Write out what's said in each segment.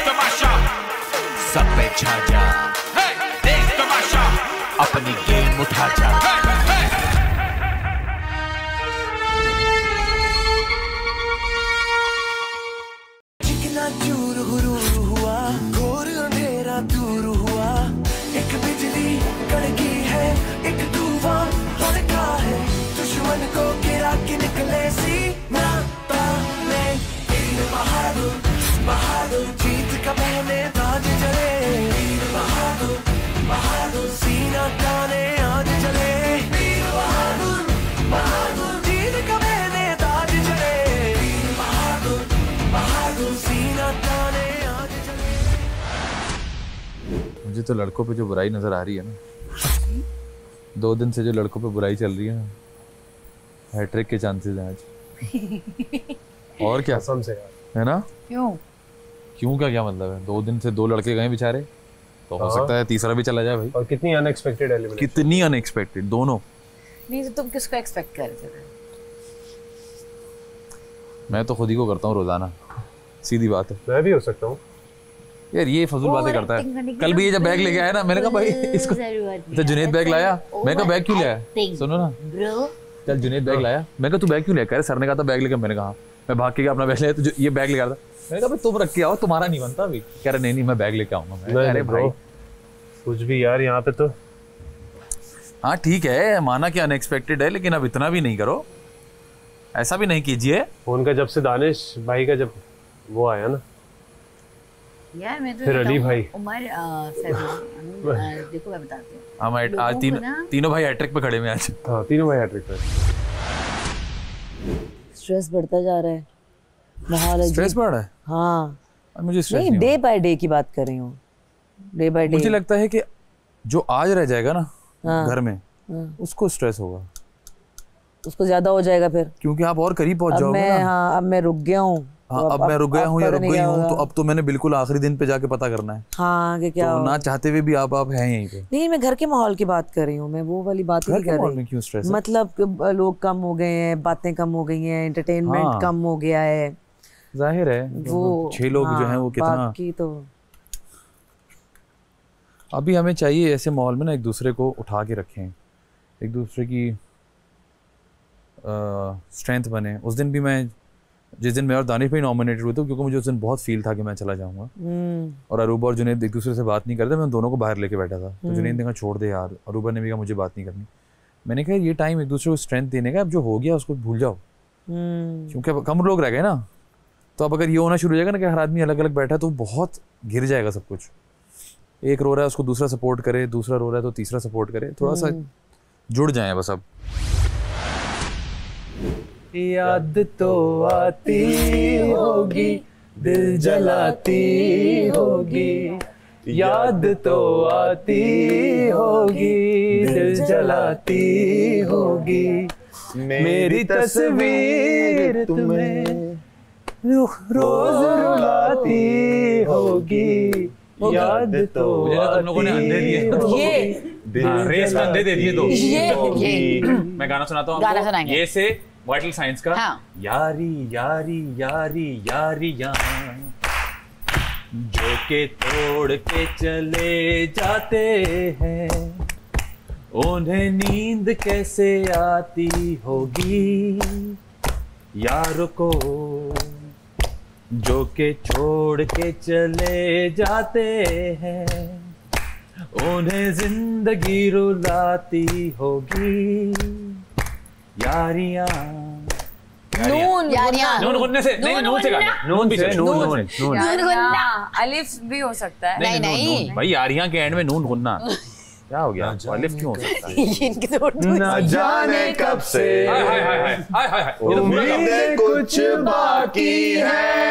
तमाशा, सब पे छा जा, देख तमाशा, अपनी गेम उठा जा। चिकना चूर हुरूर हुआ, घोर अंधेरा दूर हुआ, एक बिजली कड़की है, एक तूफान तड़का है, दुश्मन को गिरा के निकले सीना ताने। वीर बहादुर बहादुर जीत का पहने ताज चले, वीर बहादुर बहादुर सीना ताने आज चले, वीर बहादुर बहादुर जीत का पहने ताज चले, वीर बहादुर बहादुर सीना ताने आज चले। मुझे तो लड़कों पे जो बुराई नजर आ रही है ना, 2 दिन से जो लड़कों पे बुराई चल रही है ना, हैट्रिक के चांसेस हैं आज। और क्या कसम से यार, है ना? क्यों का क्या मतलब है? 2 दिन से 2 लड़के गए बेचारे, तो हो सकता है तीसरा भी चला जाए भाई। और कितनी अनएक्सपेक्टेड एलिमिनेशन, कितनी अनएक्सपेक्टेड दोनों। नहीं तो तुम किसको एक्सपेक्ट कर रहे थे? मैं तो खुद ही को करता हूँ रोजाना, सीधी बात है। मैं भी हो सकता हूँ यार, ये फजूल बातें करता है। कल भी ये जब बैग लेके आया ना, मैंने कहा भाई इसको, तो जुनेद बैग लाया, मैं कहा बैग क्यों लाया? सुनो ना ब्रो, कल जुनेद बैग लाया, मैं कहा तू बैग क्यों लेकर? सर ने कहा था बैग लेकर, मैंने कहा मैं भाग के गया अपना बैग ले, तो ये बैग लेकर था। मैंने कहा भाई तुम रख के आओ, तुम्हारा नहीं बनता अभी। कह रहे नहीं मैं बैग लेके आऊंगा। अरे भाई कुछ भी यार, यहाँ पे तो हाँ ठीक है, माना कि अनएक्सपेक्टेड है, लेकिन अब इतना भी नहीं करो, ऐसा भी नहीं कीजिए। उनका जब से दानिश भाई का जब वो आया ना यार मैं तो फिर अली भाई उमर देखो मैं बताती हूँ, हम आज तीनों भाई हैट्रिक पे खड़े में आज। हाँ तीनों भाई हैट्रिक पे। स्ट्रेस बढ़ता जा रहा है, माहौल स्ट्रेस बढ़ रहा है। हाँ मुझे स्ट्रेस नहीं, डे बाय डे की बात कर रही हूँ, डे बाय डे। मुझे लगता है कि जो आज रह जाएगा ना घर में, उसको स्ट्रेस होगा, उसको ज्यादा हो जाएगा फिर, क्योंकि आप और करीब पहुंच जाओगे ना। हाँ अब मैं रुक गया हूँ। हाँ अब मैं रुक गया हूँ या रुक गई हूँ, तो अब तो मैंने बिल्कुल आखिरी दिन पे जाके पता करना है। हाँ कि क्या तो ना चाहते हुए भी आप हैं यहीं पे। नहीं मैं घर के माहौल की बात कर रही हूँ, मैं वो वाली बात नहीं कर रही। क्यों स्ट्रेस? मतलब लोग कम हो गए हैं, बातें कम हो गई हैं, एंटरटेनमेंट कम हो गया है, जाहिर है। वो 6 लोग जो हैं वो कितना, बाकी तो अभी हमें चाहिए ऐसे माहौल में ना एक दूसरे को उठा के रखें, एक दूसरे की स्ट्रेंथ बने। उस दिन भी जिस दिन मैं और दानिश भाई नॉमिनेटेड हुए थे, क्योंकि मुझे उस दिन बहुत फील था कि मैं चला जाऊंगा, और अरूबा और जुनैद एक दूसरे से बात नहीं करते, मैं दोनों को बाहर लेके बैठा था। तो जुनैद ने कहा छोड़ दे यार, अरूबा ने भी कहा मुझे बात नहीं करनी। मैंने कहा ये टाइम एक दूसरे को स्ट्रेंथ देने का, अब जो हो गया उसको भूल जाओ, क्योंकि अब कम लोग रह गए ना। तो अब अगर ये होना शुरू हो जाएगा ना कि हर आदमी अलग अलग बैठा है, तो बहुत गिर जाएगा सब कुछ। एक रो रहा है उसको दूसरा सपोर्ट करे, दूसरा रो रहा है तो तीसरा सपोर्ट करे, थोड़ा सा जुड़ जाए बस। अब याद तो आती होगी, दिल जलाती होगी, याद तो आती होगी, दिल जलाती होगी, मेरी तस्वीर तुम्हें रोज रुलाती होगी, याद तो मुझे ना तुम लोगों ने अंधे दिए, रेस में अंधे दे दिए। तो ये मैं गाना सुनाता हूँ, गाना सुनाएंगे। ये से वाइटल साइंस का। हाँ। यारी यारी यारी यारियां जो के तोड़ के चले जाते हैं, उन्हें नींद कैसे आती होगी यारों को, जो के छोड़ के चले जाते हैं, उन्हें जिंदगी रुलाती होगी यारियां। नून गुन्ने से नहीं, नून से गाना, नून भी नून अलिफ भी हो सकता है। नहीं भाई यारियां के एंड में नून गुन्ना क्या हो गया? अलिफ क्यों हो सकता है? ना जाने कब से उम्मीदें कुछ बाकी है,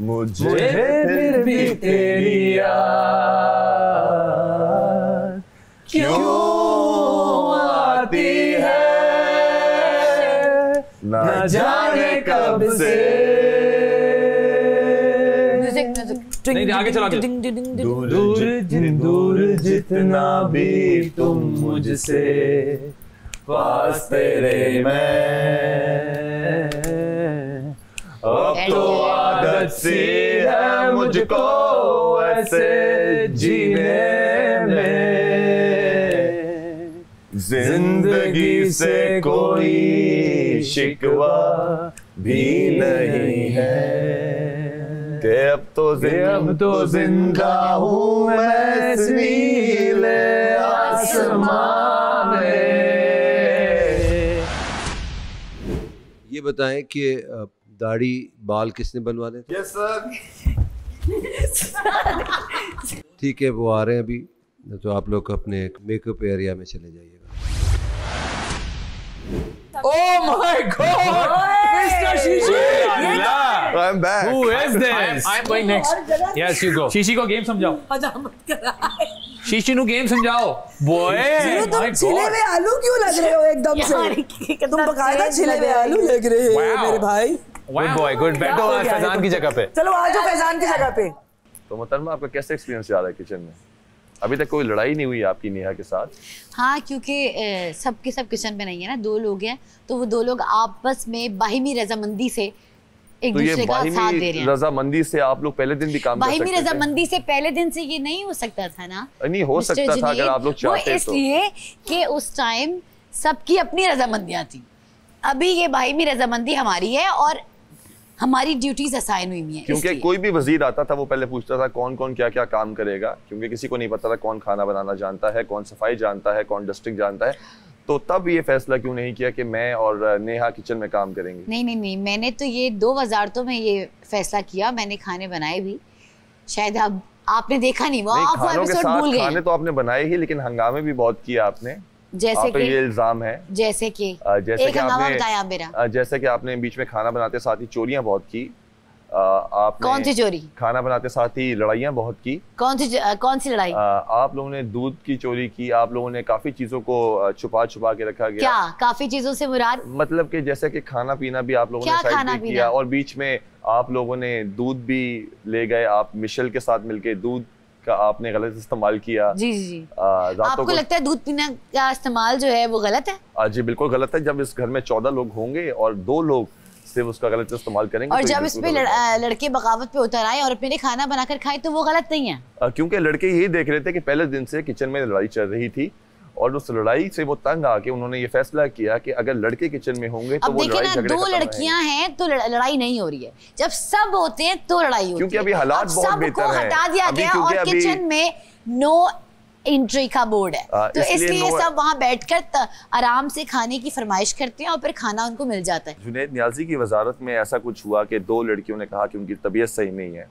मुझे फिर भी तेरी याद क्यों आती है, ना जाने कब से। नहीं आगे चलो, दूर जितना भी तुम मुझसे, पास तेरे मैं, अब तो आदत सी है मुझको ऐसे जीने में, जिंदगी से कोई शिकवा भी नहीं है, कि अब तो जिंदा हूँ मैं इस नीले आसमां में। ये बताएं कि दाढ़ी बाल किसने बनवाने थे? Yes sir. ठीक है, वो आ रहे हैं अभी, तो आप लोग अपने मेकअप एरिया में चले जाइएगा। Oh my God! Mr. Shishi! I'm back. Who is this? I'm going next. Yes, you go. Shishi को गेम समझाओ। शीशी नु गेम समझाओ। Boy, तुम छिले हुए आलू क्यों लग रहे हो एकदम से? तुम बकायदा छिले हुए आलू लग रहे हो मेरे भाई। Good boy, good. बैठो आज फैजान की जगह पे। चलो आ जाओ फैजान की जगह पे। तो मोहतरमा, आपका कैसा एक्सपीरियंस जा रहा है किचन में? अभी तक कोई लड़ाई नहीं हुई आपकी नेहा के साथ? हाँ, क्योंकि सब के सब किचन में नहीं है ना, 2 लोग हैं, तो वो 2 लोग आपस में बाहिमी रजामंदी से एक दूसरे का साथ दे रहे हैं। रजामंदी से आप लोग पहले दिन भी काम कर सकते थे। बाहिमी रजामंदी से पहले दिन से ये नहीं हो सकता था ना? नहीं हो सकता था अगर आप लोग चाहते तो। इसलिए कि उस टाइम सबकी अपनी रजामंदियां थी। अभी ये बाहिमी रजामंदी हमारी है और हमारी ड्यूटीज असाइन हुई है। क्योंकि कोई भी वजीर आता था वो पहले पूछता था कौन कौन क्या क्या काम करेगा, क्योंकि किसी को नहीं पता था कौन खाना बनाना जानता है, कौन सफाई जानता है, कौन डस्टिंग जानता है। तो तब ये फैसला क्यों नहीं किया कि मैं और नेहा किचन में काम करेंगे? नहीं, मैंने तो ये 2000 तो मैं ये फैसला किया, मैंने खाने बनाए भी। शायद अब आपने देखा नहीं, वो आप वो एपिसोड भूल गए। खाने तो आपने बनाए ही, लेकिन हंगामे भी बहुत किए आपने। जैसे कि ये इल्जाम है, जैसे कि एक हंगामा बताया मेरा। जैसे कि आपने बीच में खाना बनाते साथ ही चोरियां बहुत की। आपने कौन सी चोरी? खाना बनाते साथ ही लड़ाइयां बहुत की। कौन सी लड़ाई? आप लोगों ने दूध की चोरी की, आप लोगों ने काफी चीजों को छुपा के रखा गया। क्या काफी चीजों से मुराद? मतलब कि जैसे कि खाना पीना भी आप लोगों ने साइड पे किया, और बीच में आप लोगों ने दूध भी ले गए। आप मिशेल के साथ मिलके दूध का आपने गलत इस्तेमाल किया। जी। आपको लगता है दूध पीना का इस्तेमाल जो है वो गलत है? जी बिल्कुल गलत है। जब इस घर में 14 लोग होंगे और 2 लोग सिर्फ उसका गलत इस्तेमाल करेंगे, और तो जब इस पे लड़के बगावत पे उतर आए और अपने खाना बनाकर खाए, तो वो गलत नहीं है। क्योंकि लड़के यही देख रहे थे कि पहले दिन से किचन में लड़ाई चल रही थी, और उस लड़ाई से वो तंग आके उन्होंने ये फैसला किया कि अगर लड़के किचन में होंगे तो वो लड़ाई झगड़े 2 लड़कियां हैं तो लड़ाई नहीं हो रही है। जब सब होते हैं तो लड़ाई होती है। क्योंकि अभी हालात बहुत बेहतर हैं। हटा दिया गया और किचन में नो एंट्री का बोर्ड है, तो इसलिए सब वहाँ बैठकर आराम से खाने की फरमाइश करते हैं और फिर खाना उनको मिल जाता है। जुनैद नियाजी की वजारत में ऐसा कुछ हुआ कि 2 लड़कियों ने कहा कि उनकी तबीयत सही नहीं है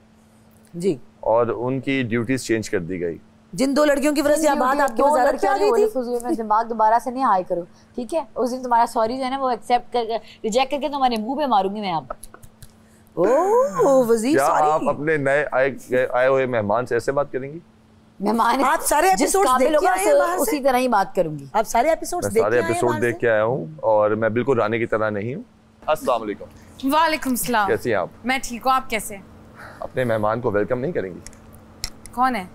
जी, और उनकी ड्यूटीज चेंज कर दी गई। जिन 2 लड़कियों की वजह से बात आपकी वजारत पे आ गई थी। में दिमाग दोबारा से नहीं हाई करो, ठीक है? उस दिन तुम्हारा सॉरी जो है ना वो एक्सेप्ट करके रिजेक्ट करके तुम्हारे मुंह पे मारूंगी मैं अब। ओह वजीर, सॉरी। आप अपने नए आए हुए मेहमान से ऐसे बात करेंगी? मेहमान आप सारे एपिसोड्स देख के आए हैं बाहर से? उसी तरह ही बात करूंगी। आप सारे एपिसोड्स देख के आए हैं? सारे एपिसोड देख के आया हूँ और मैं बिल्कुल रानी की तरह नहीं हूँ। अस्सलाम वालेकुम। वालेकुम सलाम। कैसी हैं आप? मैं ठीक हूँ, आप कैसे? अपने मेहमान को वेलकम नहीं करेंगी? कौन है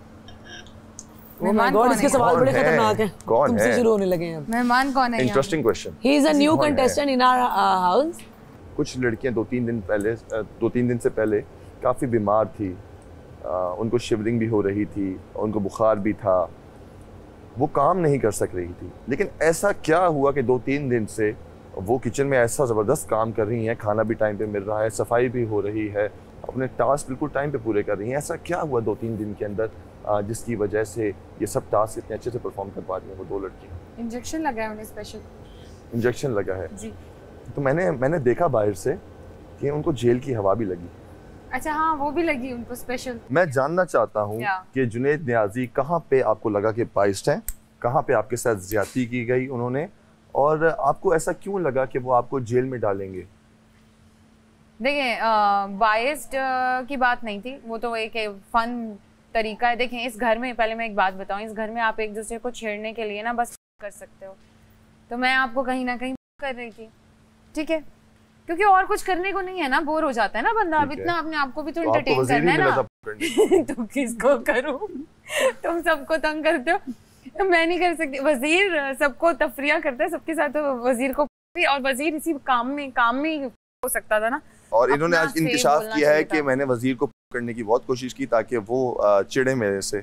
मेहमान? कौन है? इसके सवाल बड़े खतरनाक हैं। कौन है? तुमसे शुरू होने लगे हैं। मेहमान कौन है? Interesting question. He is a new contestant in our house. कुछ लड़कियां 2-3 दिन से पहले काफ़ी बीमार थी, उनको शिवरिंग भी हो रही थी, उनको बुखार भी था, वो काम नहीं कर सक रही थी। लेकिन ऐसा क्या हुआ कि 2-3 दिन से वो किचन में ऐसा ज़बरदस्त काम कर रही हैं, खाना भी टाइम पे मिल रहा है, सफाई भी हो रही है, अपने टास्क बिल्कुल टाइम पे पूरे कर रही हैं। ऐसा क्या हुआ 2-3 दिन के अंदर जिसकी वजह से ये सब टास्क इतने अच्छे से परफॉर्म कर पा रही हैं वो 2 लड़कियाँ? इंजेक्शन लगा है उन्हें, स्पेशल इंजेक्शन लगा है जी। तो मैंने देखा बाहर से कि उनको जेल की हवा भी लगी। अच्छा हाँ, वो भी लगी उनको स्पेशल। मैं जानना चाहता हूँ कि जुनैद नियाजी कहाँ पे आपको लगा कि बाइस्ड हैं, कहाँ पे आपके साथ ज्यादती की गई उन्होंने, और आपको ऐसा क्यों लगा कि वो आपको जेल में डालेंगे? देखिए, बाइस्ड की बात नहीं थी, वो तो एक फन तरीका है। देखें, इस घर में पहले मैं एक बात बताऊं, इस घर में आप एक दूसरे को छेड़ने के लिए ना बस कर सकते हो, तो मैं आपको कहीं ना कहीं कर रही थी, ठीक है? क्योंकि और कुछ करने को नहीं है ना, बोर हो जाता है ना बंदा। अब इतना अपने आप को भी तो एंटरटेन करना है ना। तो किसको करूं? तुम सबको तंग करते हो, मैं नहीं कर सकती। वजीर सबको तफरिया करता है सबके साथ, तो वजीर को भी, और वजीर इसी काम में हो सकता था ना। और इन्होंने आज इंकशाफ किया है कि मैंने वजीर को करने की बहुत कोशिश की ताकि वो चिढ़े मेरे से,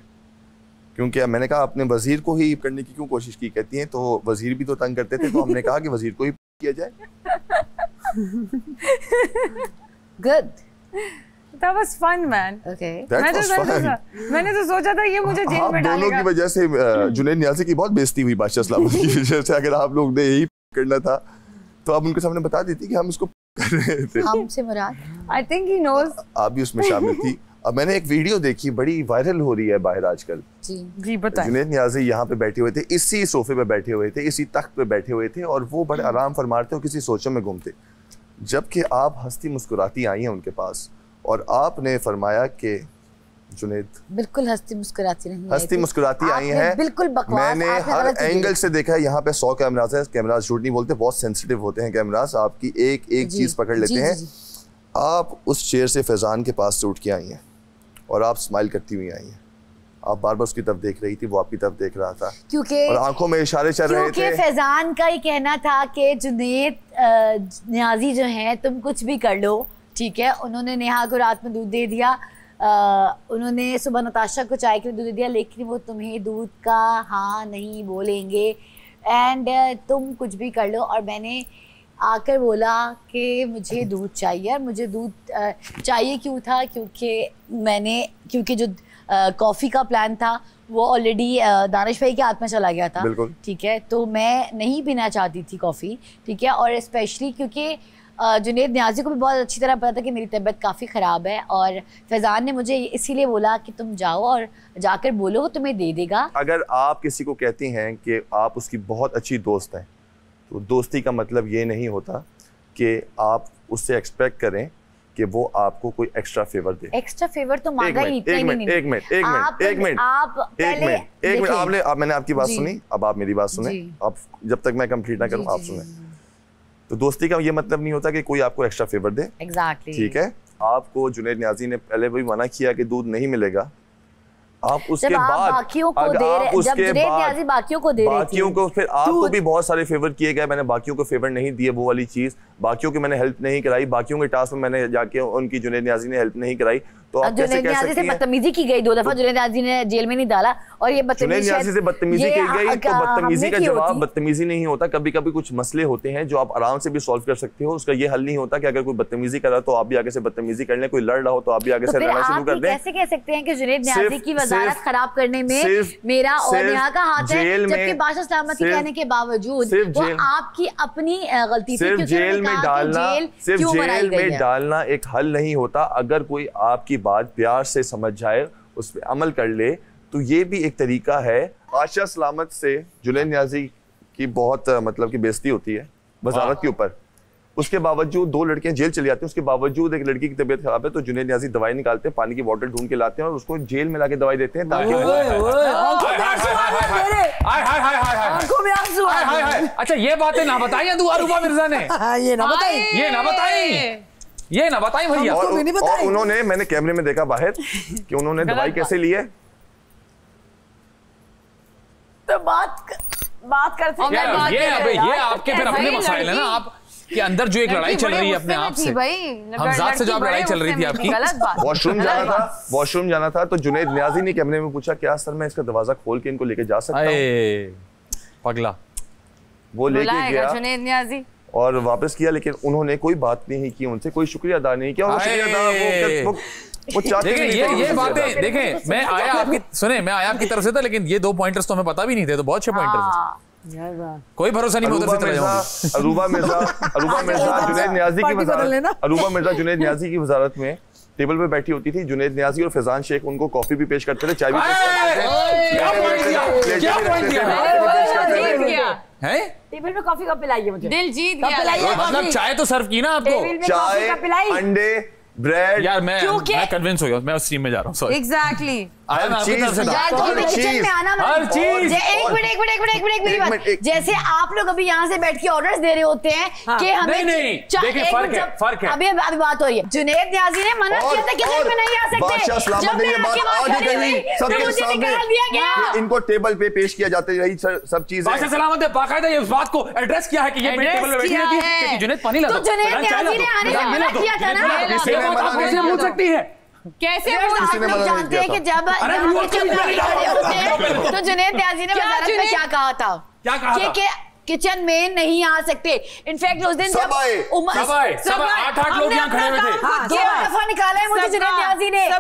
क्योंकि मैंने कहा अपने वजीर को ही करने की क्यों कोशिश की, कहती हैं तो वजीर भी तो तंग करते थे, तो हमने कहा कि वजीर को ही किया जाए। Good. That was fun, man. Okay. मैंने तो सोचा था ये मुझे जेल में डालेगा। दोनों की वजह से जुनैद नियाज़ी की बहुत बेइज्जती हुई बादशाह सलामत की वजह से। अगर आप लोग ने यही करना था तो आप उनके सामने बता देती कि हम इसको कर रहे थे। हमसे मुराद? I think he knows. आप भी उसमें शामिल थी। अब मैंने एक वीडियो देखी, बड़ी वायरल हो रही है बाहर आजकल। जी बताएं। जुनैद नियाज़ी यहाँ पे बैठे हुए थे, इसी सोफे पे बैठे हुए थे, इसी तख्त पे बैठे हुए थे और वो बड़े आराम फरमाते और किसी सोचों में गुम थे, जबकि आप हंसती मुस्कुराती आई हैं उनके पास और आपने फरमाया कि जुनैद बिल्कुल हंसती मुस्कुराती नहीं, हंसती मुस्कुराती आई हैं। बिल्कुल बकवास। मैंने हर एंगल से देखा है, यहाँ पे 100 कैमरास हैं, कैमरास झूठ नहीं बोलते, बहुत सेंसिटिव होते हैं कैमरास, आपकी एक एक चीज पकड़ लेते हैं। आप उस चेयर से फैजान के पास से उठ के आई हैं और आप स्माइल करती हुई आई हैं। आप बार बार उसकी तरफ देख रही थी, वो आपकी तरफ देख रहा था, क्योंकि और आंखों में इशारे चल रहे थे। क्योंकि फैजान का ये कहना था कि जुनैद नियाज़ी जो है तुम कुछ भी कर लो, ठीक है। उन्होंने नेहा को रात में दूध दे दिया, उन्होंने सुबह नताशा को चाय के लिए दूध दे दिया, लेकिन वो तुम्हें दूध का हाँ नहीं बोलेंगे एंड तुम कुछ भी कर लो। और मैंने आकर बोला कि मुझे दूध चाहिए, और मुझे दूध चाहिए क्यों था, क्योंकि जो कॉफ़ी का प्लान था वो ऑलरेडी दानिश भाई के हाथ में चला गया था, ठीक है। तो मैं नहीं पीना चाहती थी कॉफ़ी, ठीक है। और स्पेशली क्योंकि जुनैद नियाज़ी को भी बहुत अच्छी तरह पता था कि मेरी तबीयत काफ़ी ख़राब है, और फैज़ान ने मुझे इसीलिए बोला कि तुम जाओ और जाकर बोलो, वो तुम्हें दे देगा। अगर आप किसी को कहती हैं कि आप उसकी बहुत अच्छी दोस्त हैं, तो दोस्ती का मतलब ये नहीं होता कि आप उससे एक्सपेक्ट करें कि वो आपको कोई एक्स्ट्रा फेवर दे। एक्स्ट्रा फेवर तो मांगा ही नहीं। एक मिनट आपने, अब मैंने आपकी बात सुनी, अब आप मेरी बात सुने। अब जब तक मैं कंप्लीट ना करूं आप सुने। तो दोस्ती का ये मतलब नहीं होता कि कोई आपको एक्स्ट्रा फेवर दे। एग्जैक्टली। ठीक है। आपको जुनैद नियाज़ी ने पहले भी मना किया कि दूध नहीं मिलेगा, आप उसके बाद बाकियों को दे रहे, जब जुनैद नियाज़ी बाकियों को दे रहे थे, बाकियों को फिर आपको भी बहुत सारे फेवर किए गए। मैंने बाकियों को फेवर नहीं दिए, वो वाली चीज, बाकियों की मैंने हेल्प नहीं कराई, बाकियों के टास्क में मैंने जाके उनकी जुनैद नियाज़ी ने हेल्प नहीं कराई। तो आप कैसे कह सकती हैं? से बदतमीजी की गई 2 दफा, जुनैद नियाज़ी ने जेल में नहीं डाला, और ये जुनैद नियाज़ी से बदतमीजी की गई, तो बदतमीजी का जवाब बदतमीजी नहीं होता। कभी कभी कुछ मसले होते हैं जो आप आराम से भी सॉल्व कर सकते हो, उसका ये हल नहीं होता कि अगर कोई बदतमीजी कर रहा तो आप भी आगे से बदतमीजी कर लें, कोई लड़ रहा हो तो आप भी आगे से लड़ना शुरू कर दें। कैसे कह सकते हैं कि जुनैद नियाज़ी की वजारत खराब करने में मेरा और नेहा का हाथ है, जबकि बादशाह सलामत के कहने के बावजूद वो आपकी अपनी गलती थी। सिर्फ जेल में डालना एक हल नहीं होता। अगर कोई आपकी बात प्यार से समझ जाए, उस पर अमल कर ले, तो ये भी एक तरीका है। बादशाह सलामत से जुनैद नियाज़ी की बहुत मतलब की बेइज्जती होती है वजारत के ऊपर, उसके बावजूद 2 लड़कियां जेल चली जाती हैं, उसके बावजूद एक लड़की की तबीयत खराब है तो जुनैद नियाज़ी दवाई निकालते हैं, पानी की बोतल ढूंढ के लाते हैं और उसको जेल में लाके दवाई देते हैं ताकि अच्छा ये बातें ना बताइए तू अरूबा मिर्जा ने, ये ना बताई भैया। और उन्होंने, मैंने कैमरे में देखा बाहर कि उन्होंने दवाई कैसे ली है। तो बात करते हैं। ये आपके फिर अपने मसाइल है ना, आप के अंदर जो एक लड़ाई चल रही है अपने आप से, हमजाद से जो आप लड़ाई चल रही थी आपकी। वॉशरूम जाना था तो जुनैद नियाज़ी ने कैमरे में पूछा क्या सर मैं इसका दरवाजा खोल के इनको लेके जा सकता हूँ? पगला वो लेके गया जुनैद नियाज़ी और वापस किया, लेकिन उन्होंने कोई बात नहीं की, उनसे कोई शुक्रिया अदा नहीं किया। वो चाहते ये बातें देखें, मैं आया आपकी तरफ से था, लेकिन ये 2 पॉइंटर्स तो हमें पता भी नहीं थे, तो बहुत अच्छे पॉइंटर्स थे। कोई भरोसा नहीं होता। अरूबा मिर्जा जुनैद नियाज़ी की वजारत में टेबल पे बैठी होती थी। जुनैद नियाज़ी और फैजान शेख उनको कॉफी भी पेश करते थे, चाय भी पेश करते थे। टेबल पे कॉफी कब पिलाई है मुझे? दिल जीत गया। मतलब चाय तो सर्व की ना आपको, चाय, अंडे, ब्रेड। यार मैं कन्विंस हो गया, मैं उस टीम में जा रहा हूँ। सॉरी। एग्जैक्टली। किचन में आना हर चीज। एक मिनट मेरी बात। जैसे आप लोग अभी यहाँ से बैठ के ऑर्डर्स दे रहे होते हैं कि हमें देखिए फर्क है। अभी बात हो रही है। जुनैद नियाज़ी ने मना किया था किचन में नहीं आ सकते, इनको टेबल पे पेश किया जाते रही सब चीजें। बादशाह सलामत ने बाकायदा ये बात को एड्रेस किया है कि ये टेबल पे बैठी थी कि जुनैद पानी ला दो। जुनैद नियाज़ी ने आने से मना किया था ना, कैसे पूछ सकती है? कैसे आप लोग जानते हैं कि जब किचन में खड़े होते हैं तो जुनैद न्याज़ी ने वज़ारत में क्या कहा था? क्या कहा था? कि किचन में नहीं आ सकते। इनफैक्ट उस दिन सब आए 8 लोग यहाँ खड़े हुए थे। 2 दफा निकाला है मुझे जुनैद न्याज़ी ने, 2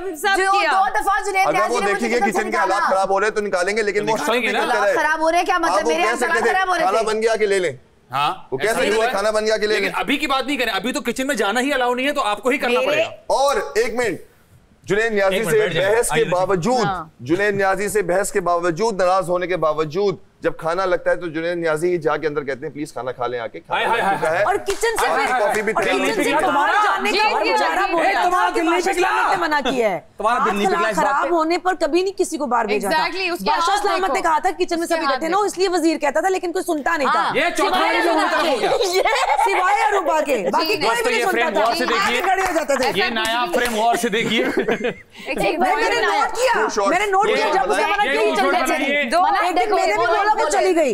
दफा जुनैद अगर न्याज़ी वो ने देखेंगे किचन के हालात खराब हो रहे हैं तो निकालेंगे, लेकिन वो खराब हो रहे हैं क्या मतलब? मेरे हालात खराब हो रहे थे। खाना बन गया कि ले लें। हाँ, वो कैसे लें? खाना बन गया कि ले लें। अभी की बात नहीं करें, अभी तो किचन में जाना ही अलाउ नहीं है, तो आपको ही करना पड़ेगा। और एक मिनट, जुनैद न्याज़ी से बहस के बावजूद, जुनैद न्याज़ी से बहस के बावजूद, नाराज होने के बावजूद जब खाना लगता है तो जुनैद न्याज़ी ही जाके अंदर कहते हैं प्लीज खाना खा लें आके। और किचन से कॉफी भी मना किया है। खराब होने पर कभी नहीं किसी को बाहर भेजा था। बादशाह सलामत ने कहा था किचन में सभी बैठे ना, इसलिए वजीर कहता था, लेकिन कोई सुनता नहीं था। ये सिवाय अरूबा के बाकी कोई भी नहीं सुनता था। आगे खड़े हो जाते थे। ये नया फ्रेम वॉर से देखिए। मैंने नोट किया जब उसे मना किया मैंने भी बोला वो चली गई।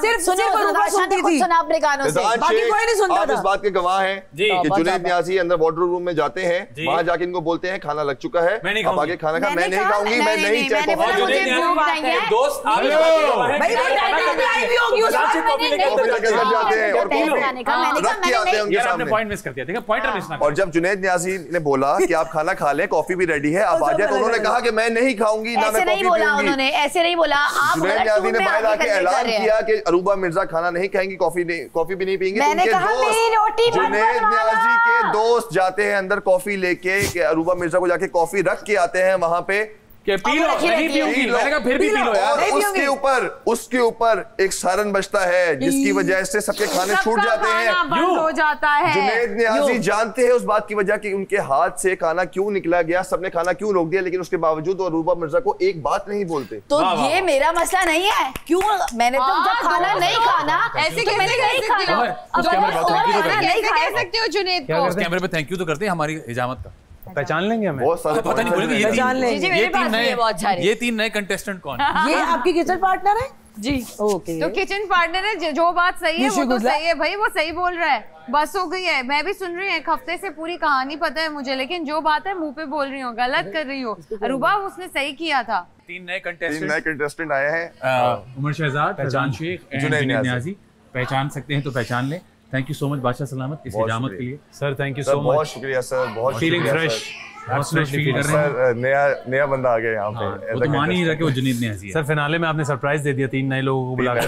सिर्फ सुने को रुपा सुनती थी, अपने कानों से, बाकी कोई नहीं सुनता था। इस बात के गवाह हैं कि जुनैद न्याज़ी अंदर वार्डरोब रूम में जाते हैं, वहां जाके इनको बोलते हैं खाना लग चुका है, अब आगे खाना खा। मैं नहीं खाऊंगी, मैं नहीं चाय दोस्त और जब जुनैद न्याज़ी ने बोला कि आप खाना खा लें, कॉफी भी रेडी है, अब आ जाए, तो उन्होंने कहा कि मैं नहीं खाऊंगी ना, मैं कॉफी पीऊंगी। उन्होंने ऐसे नहीं बोला। आप जुनैद न्याज़ी ने बाहर आके ऐलान किया कि अरूबा मिर्जा खाना नहीं खाएंगी, कॉफी भी नहीं पीएंगी। जुनैद न्याज़ी के दोस्त जाते हैं अंदर कॉफी लेके कि अरूबा मिर्जा को जाके कॉफी रख के आते हैं वहां पे कि पी लो, नहीं पीऊंगी, मैंने कहा फिर भी पी लो यार। उसके ऊपर एक सायरन बजता है जिसकी वजह से सबके खाने छूट जाते हैं, बंद हो जाता है। जुनैद न्याज़ी जानते हैं उस बात की वजह कि उनके हाथ से खाना क्यों निकला गया, सबने खाना क्यों रोक दिया, लेकिन उसके बावजूद वो अरूबा मिर्जा को एक बात नहीं बोलते। तो ये मेरा मसला नहीं है, क्यों मैंने तो जब खाना नहीं खाना ऐसे कि मैंने नहीं खाना, नहीं खा सकते हो जुनैद को। उस कैमरे पे थैंक यू तो करते हैं हमारी हिजामत का। पहचान लेंगे हमें, बहुत सारे पता नहीं बोलेंगे ये 3 नए कंटेस्टेंट कौन है? ये आपकी किचन पार्टनर है जी। ओके, तो किचन पार्टनर है, जो बात सही है वो तो सही है भाई, वो सही बोल रहा है, बस हो गई है। मैं भी सुन रही हूँ, एक हफ्ते से पूरी कहानी पता है मुझे, लेकिन जो बात है मुंह पे बोल रही हूँ, गलत कर रही हूँ। अरूबा उसने सही किया था। 3 नए कंटेस्टेंट आए हैं, उमर शहजाद, फैजान शेख, जुनैद न्याज़ी। पहचान सकते हैं तो पहचान ले। थैंक यू सो मच बादशाह सलामत इस इजामत के लिए। Sir thank you so much, बहुत शुक्रिया सर, बहुत फीलिंग फ्रेश, सर। नया बंदा आ गया यहाँ पे, वो तो मान ही नहीं रहा कि वो जुनैद न्याज़ी है। सर फिनाले में आपने सरप्राइज दे दिया, 3 नए लोगों को बुला के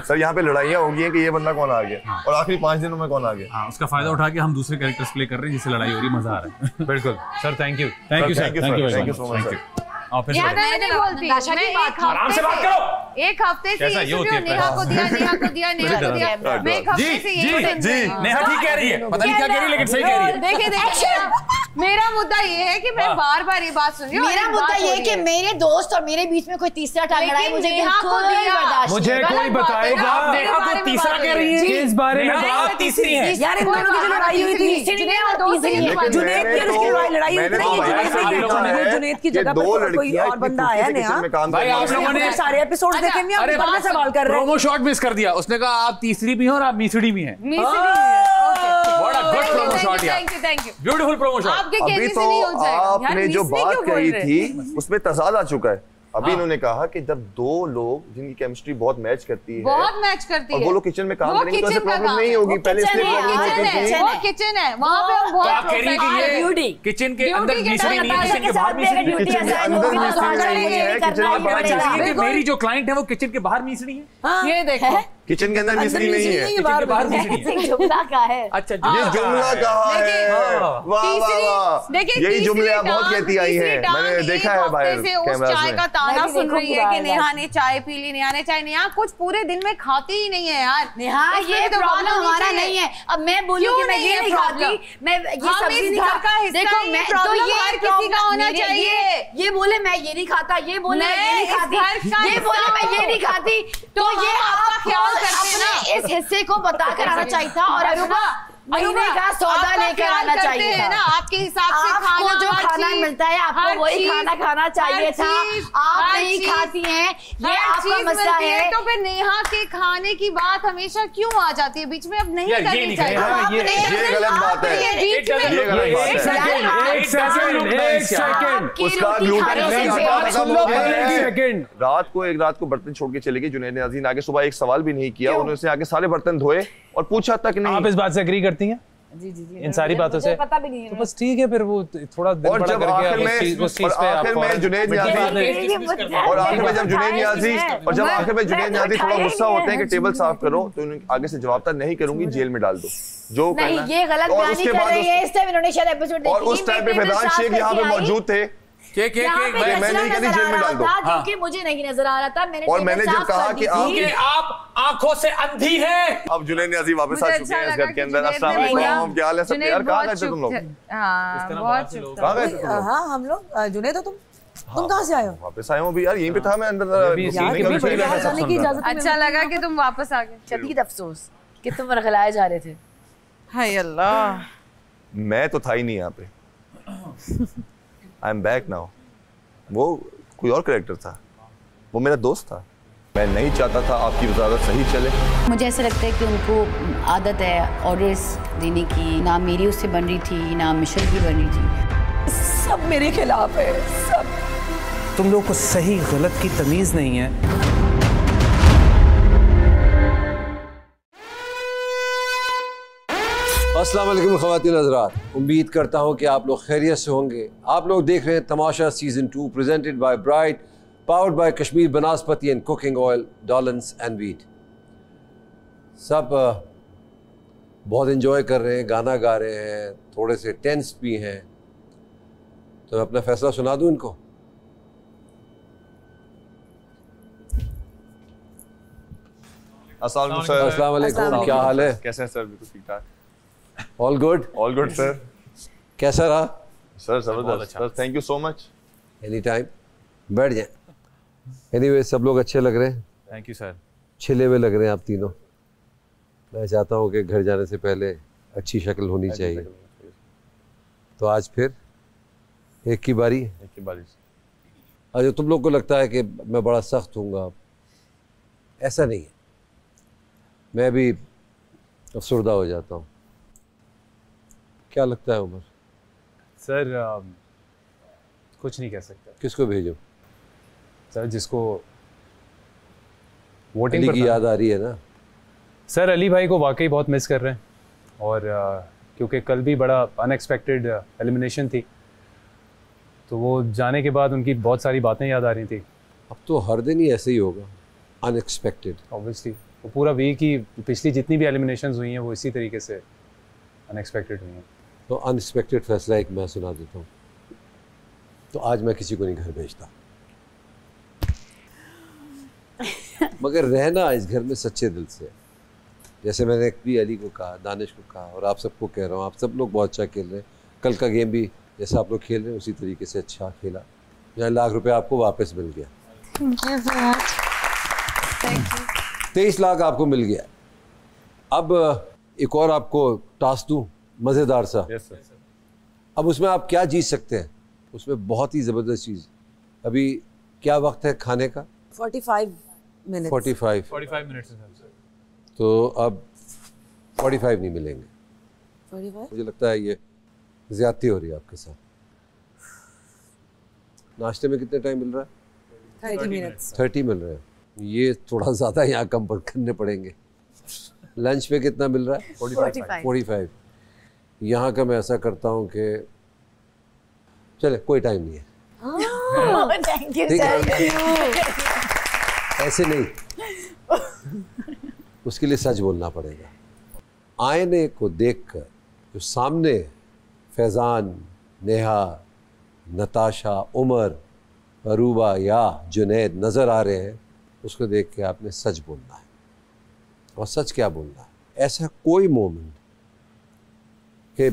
सर यहाँ पे लड़ाइयाँ हो गई हैं कि ये बंदा कौन आ गया और आखिरी 5 दिनों में कौन आ गया। उसका फायदा उठा के हम दूसरे कैरेक्टर्स प्ले कर रहे हैं जिससे लड़ाई हो रही है, मजा आ रहा है। बिल्कुल sir, thank you sir, thank you so much. मैंने बोलती आराम से बात करो। एक हफ्ते से नेहा को दिया, मैं एक हफ्ते से जी नेहा ठीक कह रही है, पता नहीं क्या कह रही है लेकिन सही कह रही है। देखिए मेरा मुद्दा ये है कि मैं बार-बार ये बात सुन रही हूँ। मेरा मुद्दा ये है कि मेरे दोस्त और मेरे बीच में कोई तीसरा टांग अड़ा है, मुझे बिल्कुल बर्दाश्त नहीं। मुझे कोई बताएगा नेहा को तीसरा कह रही है, इस बारे में बात तीसरी है यार। इन दोनों की जो लड़ाई हुई थी, जुनैद की उसकी लड़ाई हुई थी, जुनैद की जगह पर कोई और बंदा आया नेहा। भाई आप लोगों ने सारे एपिसोड देखे नहीं, आप बड़ा सवाल कर रहे हैं। प्रोमो शॉट मिस कर दिया, उसने कहा आप तीसरी भी हो और आप मिसड़ी भी हैं। बड़ा गुड प्रोमो शॉट यार, thank you, beautiful promo shot. अभी तो आपने जो बात कही थी उसमें तजाद आ चुका है। अभी इन्होंने कहा कि जब 2 लोग जिनकी केमिस्ट्री बहुत मैच करती है, बहुत मैच करती है, और वो लोग किचन में काम करेंगे तो ऐसे प्रॉब्लम नहीं होगी। पहले इसलिए प्रॉब्लम होती थी। वो किचन है, वहां पे हम बहुत आप कह रही हैं कि ये किचन के अंदर मिसड़ी नहीं है, किचन के बाहर मिसड़ी है। किचन के अंदर मिसड़ी नहीं है, किचन के बाहर मिसड़ी है। मेरी जो क्लाइंट है वो किचन के बाहर मिसड़ी है। ये देखो किचन के अंदर मिसरी नहीं है, किचन के बाहर मिसरी है। जुमला का है। अच्छा ये जुमला कहा है, वाह वाह वाह, यही जुमले आप बहुत कहती आई हैं, मैंने देखा है बाहर कैमरा चाय का ताना सुन रही है कि नेहा ने चाय पी ली, नेहा ने चाय, नेहा कुछ पूरे दिन में खाती ही नहीं है यार। नेहा ये प्रॉब्लम हमारा नहीं है। अब मैं बोलूं कि मैं ये नहीं खाती, मैं ये सब्जी नहीं खाता, देखो मैं तो ये हर किसी का होना चाहिए। ये बोले मैं ये नहीं खाता, ये बोले मैं ये नहीं खाती, ये बोले मैं ये नहीं खाती, तो ये आपका ख्याल अपने इस हिस्से को बता कर आना चाहिए था। और अरूबा महीने का सौदा लेकर आना चाहिए था ना, आपके हिसाब से आपको जो खाना मिलता है आपको वही खाना खाना चाहिए था। आप नहीं खाती हैं, ये आपका मसला है। तो फिर नेहा के खाने की बात हमेशा क्यों आ जाती है बीच में? अब नहीं करनी चाहिए। ये गलत बात है, रात को रात को बर्तन छोड़ के चले गए जुनैद नियाज़ी ने, आगे सुबह एक सवाल भी नहीं किया, उन्होंने आगे सारे बर्तन धोए और पूछा तक नहीं। आप इस बात से एग्री करती हैं? जी जी जी इन सारी बातों से पता भी नहीं है। तो बस ठीक है, फिर वो थोड़ा दिन बड़ा करके आखिर में जुनैद नियाज़ी और आखिर में जब जुनैद नियाज़ी और जब आखिर में जुनैद नियाज़ी थोड़ा गुस्सा होते हैं कि टेबल साफ करो, तो उन्हें आगे से जवाब था नहीं करूंगी, जेल में डाल दो जो नहीं, ये गलत बयानी कर रही है। इस टाइम इन्होंने शायद एपिसोड देखी, और उस टाइम पे फैजान शेख यहाँ पे मौजूद थे। मैं नहीं कहती जेल में डाल दो, क्योंकि मुझे नहीं नजर आ रहा था। और मैंने जब कहा कि आप आंखों से अंधी हैं। अब जुनैद नियाज़ी वापस आ चुके हैं इस घर के अंदर। अस्सलाम वालेकुम, क्या हाल है सब? यार कहाँ गए थे तुम लोग? कहाँ गए थे तुम लोग? हाँ हम लोग। जुनैद तुम कहाँ से आए हो? वापस आया हूँ अभी यार, यहीं पे था मैं अंदर। अच्छा लगा कि तुम वापस आ गए। शदीद अफसोस कि तुम रखलाए जा रहे थे। हाय अल्लाह, मैं तो था ही नहीं यहाँ पे। I am back now. वो कोई और कैरेक्टर था, वो मेरा दोस्त था। मैं नहीं चाहता था आपकी वजारत सही चले। मुझे ऐसा लगता है कि उनको आदत है ऑर्डर्स देने की, ना मेरी उससे बन रही थी ना मिशेल की बन रही थी। सब मेरे खिलाफ है, सब। तुम लोग को सही गलत की तमीज नहीं है। अस्सलाम वालेकुम ख़वातीन हज़रात, उम्मीद करता हूँ कि आप लोग खैरियत से होंगे। आप लोग देख रहे हैं Tamasha season 2 presented by bright, powered by Kashmir Banaspati and cooking oil, डॉलन्स एंड वीट। सब बहुत इन्जॉय कर रहे हैं, गाना गा रहे हैं, थोड़े से टेंस भी हैं। तो मैं अपना फैसला सुना दूँ इनको? अस्सलाम वालेकुम, क्या हाल है? कैसे हैं सर? बिल्कुल ठीक ठाक। All good? All good sir. कैसा रहा सर? जबरदस्त sir, thank you so much. Any time, बैठ जाए। एनीवे सब लोग अच्छे लग रहे हैं। Thank you sir. छिले हुए लग रहे हैं आप तीनों। मैं चाहता हूँ कि घर जाने से पहले अच्छी शक्ल होनी चाहिए। तो आज फिर एक की बारी। अच्छा, तुम लोग को लगता है कि मैं बड़ा सख्त हूँगा, ऐसा नहीं है। मैं भी अफसरदा हो जाता हूँ। क्या लगता है उमर? सर कुछ नहीं कह सकता। किसको भेजो? सर जिसको वोटिंग की याद आ रही है ना? सर अली भाई को वाकई बहुत मिस कर रहे हैं, और क्योंकि कल भी बड़ा अनएक्सपेक्टेड एलिमिनेशन थी, तो वो जाने के बाद उनकी बहुत सारी बातें याद आ रही थी। अब तो हर दिन ही ऐसे ही होगा, अनएक्सपेक्टेड। ऑब्वियसली वो पूरा वीक ही, पिछली जितनी भी एलिमिनेशंस हुई हैं वो इसी तरीके से अनएक्सपेक्टेड हुई हैं। तो अनएक्सपेक्टेड फैसला एक मैं सुना देता हूँ। तो आज मैं किसी को नहीं घर भेजता, मगर रहना इस घर में सच्चे दिल से। जैसे मैंने भी अली को कहा, दानिश को कहा, और आप सबको कह रहा हूँ, आप सब लोग बहुत अच्छा खेल रहे हैं। कल का गेम भी जैसा आप लोग खेल रहे हैं उसी तरीके से अच्छा खेला। यहाँ लाख रुपए आपको वापस मिल गया। 23 लाख आपको मिल गया। अब एक और आपको टास्क दूँ मज़ेदार सा। yes, sir. अब उसमें आप क्या जीत सकते हैं? उसमें बहुत ही ज़बरदस्त चीज़। अभी क्या वक्त है खाने का? 45 मिनट। 45 मिनट्स है सर। तो अब 45 नहीं मिलेंगे। 45? मुझे लगता है ये ज़्यादती हो रही है आपके साथ। नाश्ते में कितने टाइम मिल रहा है? 30 मिनट्स। 30 मिल रहे हैं, ये थोड़ा ज़्यादा यहाँ कम करने पड़ेंगे। लंच पे कितना मिल रहा है? 45। यहाँ का मैं ऐसा करता हूँ कि चले कोई टाइम नहीं है। थैंक यू, ऐसे नहीं, उसके लिए सच बोलना पड़ेगा। आईने को देखकर जो सामने फैज़ान, नेहा, नताशा, उमर, अरूबा या जुनैद नज़र आ रहे हैं, उसको देख के आपने सच बोलना है। और सच क्या बोलना है? ऐसा कोई मोमेंट कि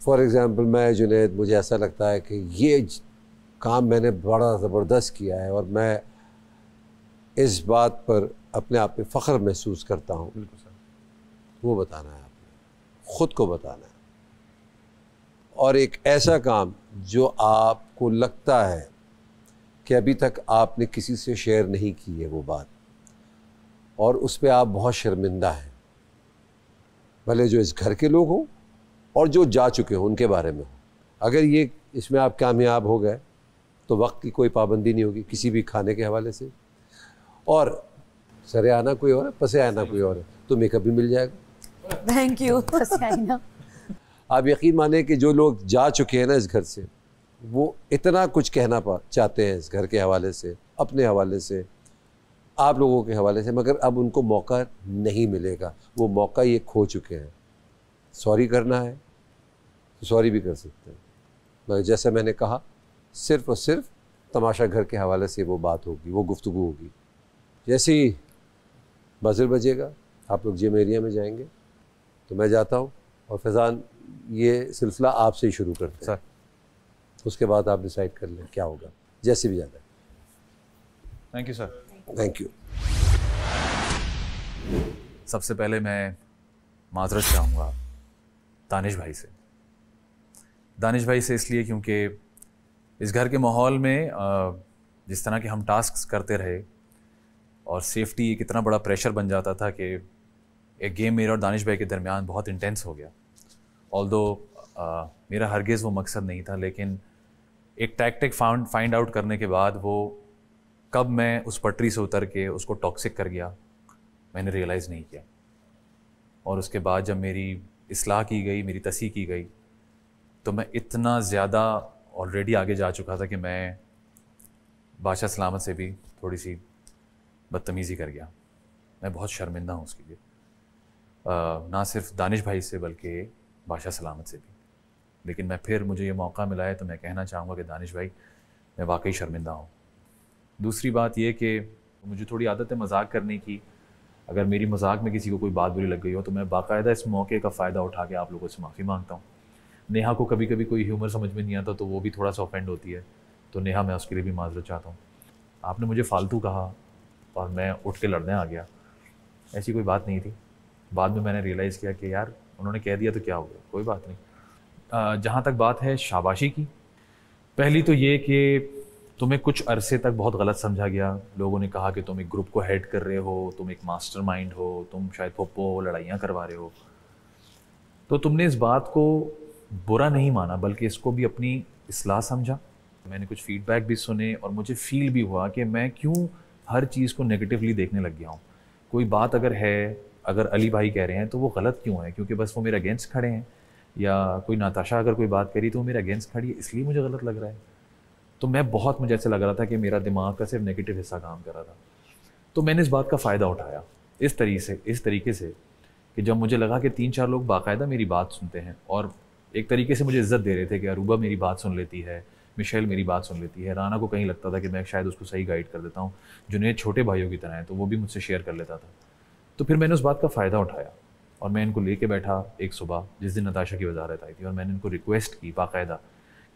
फॉर एग्ज़ाम्पल मैं जुनैद, मुझे ऐसा लगता है कि ये काम मैंने बड़ा ज़बरदस्त किया है और मैं इस बात पर अपने आप पे फ़ख्र महसूस करता हूँ, वो बताना है आपने। ख़ुद को बताना है, और एक ऐसा काम जो आपको लगता है कि अभी तक आपने किसी से शेयर नहीं की है वो बात, और उस पर आप बहुत शर्मिंदा हैं, भले जो इस घर के लोग हों और जो जा चुके हों उनके बारे में हो। अगर ये इसमें आप कामयाब हो गए तो वक्त की कोई पाबंदी नहीं होगी किसी भी खाने के हवाले से, और सरे आना कोई और है, पसे आना कोई और है, तो मेकअप भी मिल जाएगा। Thank you. आप यकीन माने कि जो लोग जा चुके हैं ना इस घर से, वो इतना कुछ कहना चाहते हैं इस घर के हवाले से, अपने हवाले से, आप लोगों के हवाले से, मगर अब उनको मौका नहीं मिलेगा। वो मौका ये खो चुके हैं। सॉरी करना है तो सॉरी भी कर सकते हैं, मगर जैसा मैंने कहा सिर्फ़ और सिर्फ तमाशा घर के हवाले से वो बात होगी, वो गुफ्तगू होगी। जैसे ही बजर बजेगा आप लोग जिम एरिया में जाएंगे तो मैं जाता हूँ, और फैज़ान ये सिलसिला आपसे ही शुरू करते हैं, उसके बाद आप डिसाइड कर लें क्या होगा, जैसे भी जाना है। Thank you sir. Thank you. सबसे पहले मैं माजरत चाहूँगा दानिश भाई से। दानिश भाई से इसलिए क्योंकि इस घर के माहौल में जिस तरह के हम टास्क्स करते रहे और सेफ्टी एक इतना बड़ा प्रेशर बन जाता था कि एक गेम मेरे और दानिश भाई के दरमियान बहुत इंटेंस हो गया। ऑल्दो मेरा हरगिज़ वो मकसद नहीं था, लेकिन एक टैक्टिक फाइंड आउट करने के बाद वो कब मैं उस पटरी से उतर के उसको टॉक्सिक कर गया मैंने रियलाइज़ नहीं किया। और उसके बाद जब मेरी इस्लाह की गई, मेरी तसी की गई, तो मैं इतना ज़्यादा ऑलरेडी आगे जा चुका था कि मैं बादशाह सलामत से भी थोड़ी सी बदतमीज़ी कर गया। मैं बहुत शर्मिंदा हूँ उसके लिए, ना सिर्फ दानिश भाई से बल्कि बादशाह सलामत से भी। लेकिन मैं फिर मुझे ये मौका मिला है तो मैं कहना चाहूँगा कि दानिश भाई मैं वाकई शर्मिंदा हूँ। दूसरी बात ये कि मुझे थोड़ी आदत है मजाक करने की। अगर मेरी मजाक में किसी को कोई बात बुरी लग गई हो तो मैं बाकायदा इस मौके का फ़ायदा उठा के आप लोगों से माफ़ी मांगता हूँ। नेहा को कभी कभी कोई ह्यूमर समझ में नहीं आता तो वो भी थोड़ा सा ऑफेंड होती है, तो नेहा मैं उसके लिए भी माजरत चाहता हूँ। आपने मुझे फालतू कहा और मैं उठ के लड़ने आ गया, ऐसी कोई बात नहीं थी। बाद में मैंने रियलाइज़ किया कि यार उन्होंने कह दिया तो क्या हो गया, कोई बात नहीं। जहाँ तक बात है शाबाशी की, पहली तो ये कि तुम्हें कुछ अरसे तक बहुत गलत समझा गया। लोगों ने कहा कि तुम एक ग्रुप को हेड कर रहे हो, तुम एक मास्टरमाइंड हो, तुम शायद पोपो हो, लड़ाइयाँ करवा रहे हो। तो तुमने इस बात को बुरा नहीं माना बल्कि इसको भी अपनी इस्लाह समझा। मैंने कुछ फीडबैक भी सुने और मुझे फील भी हुआ कि मैं क्यों हर चीज़ को नेगेटिवली देखने लग गया हूँ। कोई बात अगर है, अगर अली भाई कह रहे हैं तो वो गलत क्यों है, क्योंकि बस वो मेरे अगेंस्ट खड़े हैं, या कोई नाताशा अगर कोई बात करी तो वो मेरे अगेंस्ट खड़ी है इसलिए मुझे गलत लग रहा है। तो मुझे ऐसे लग रहा था कि मेरा दिमाग का सिर्फ नेगेटिव हिस्सा काम कर रहा था। तो मैंने इस बात का फ़ायदा उठाया इस तरीके से कि जब मुझे लगा कि 3-4 लोग बाकायदा मेरी बात सुनते हैं और एक तरीके से मुझे इज्जत दे रहे थे कि अरूबा मेरी बात सुन लेती है, मिशेल मेरी बात सुन लेती है, राना को कहीं लगता था कि मैं शायद उसको सही गाइड कर देता हूँ, जुनैद छोटे भाइयों की तरह है तो वो भी मुझसे शेयर कर लेता था। तो फिर मैंने उस बात का फ़ायदा उठाया और मैं इनको लेके बैठा एक सुबह जिस दिन नताशा की वजारत आई थी, और मैंने इनको रिक्वेस्ट की बाकायदा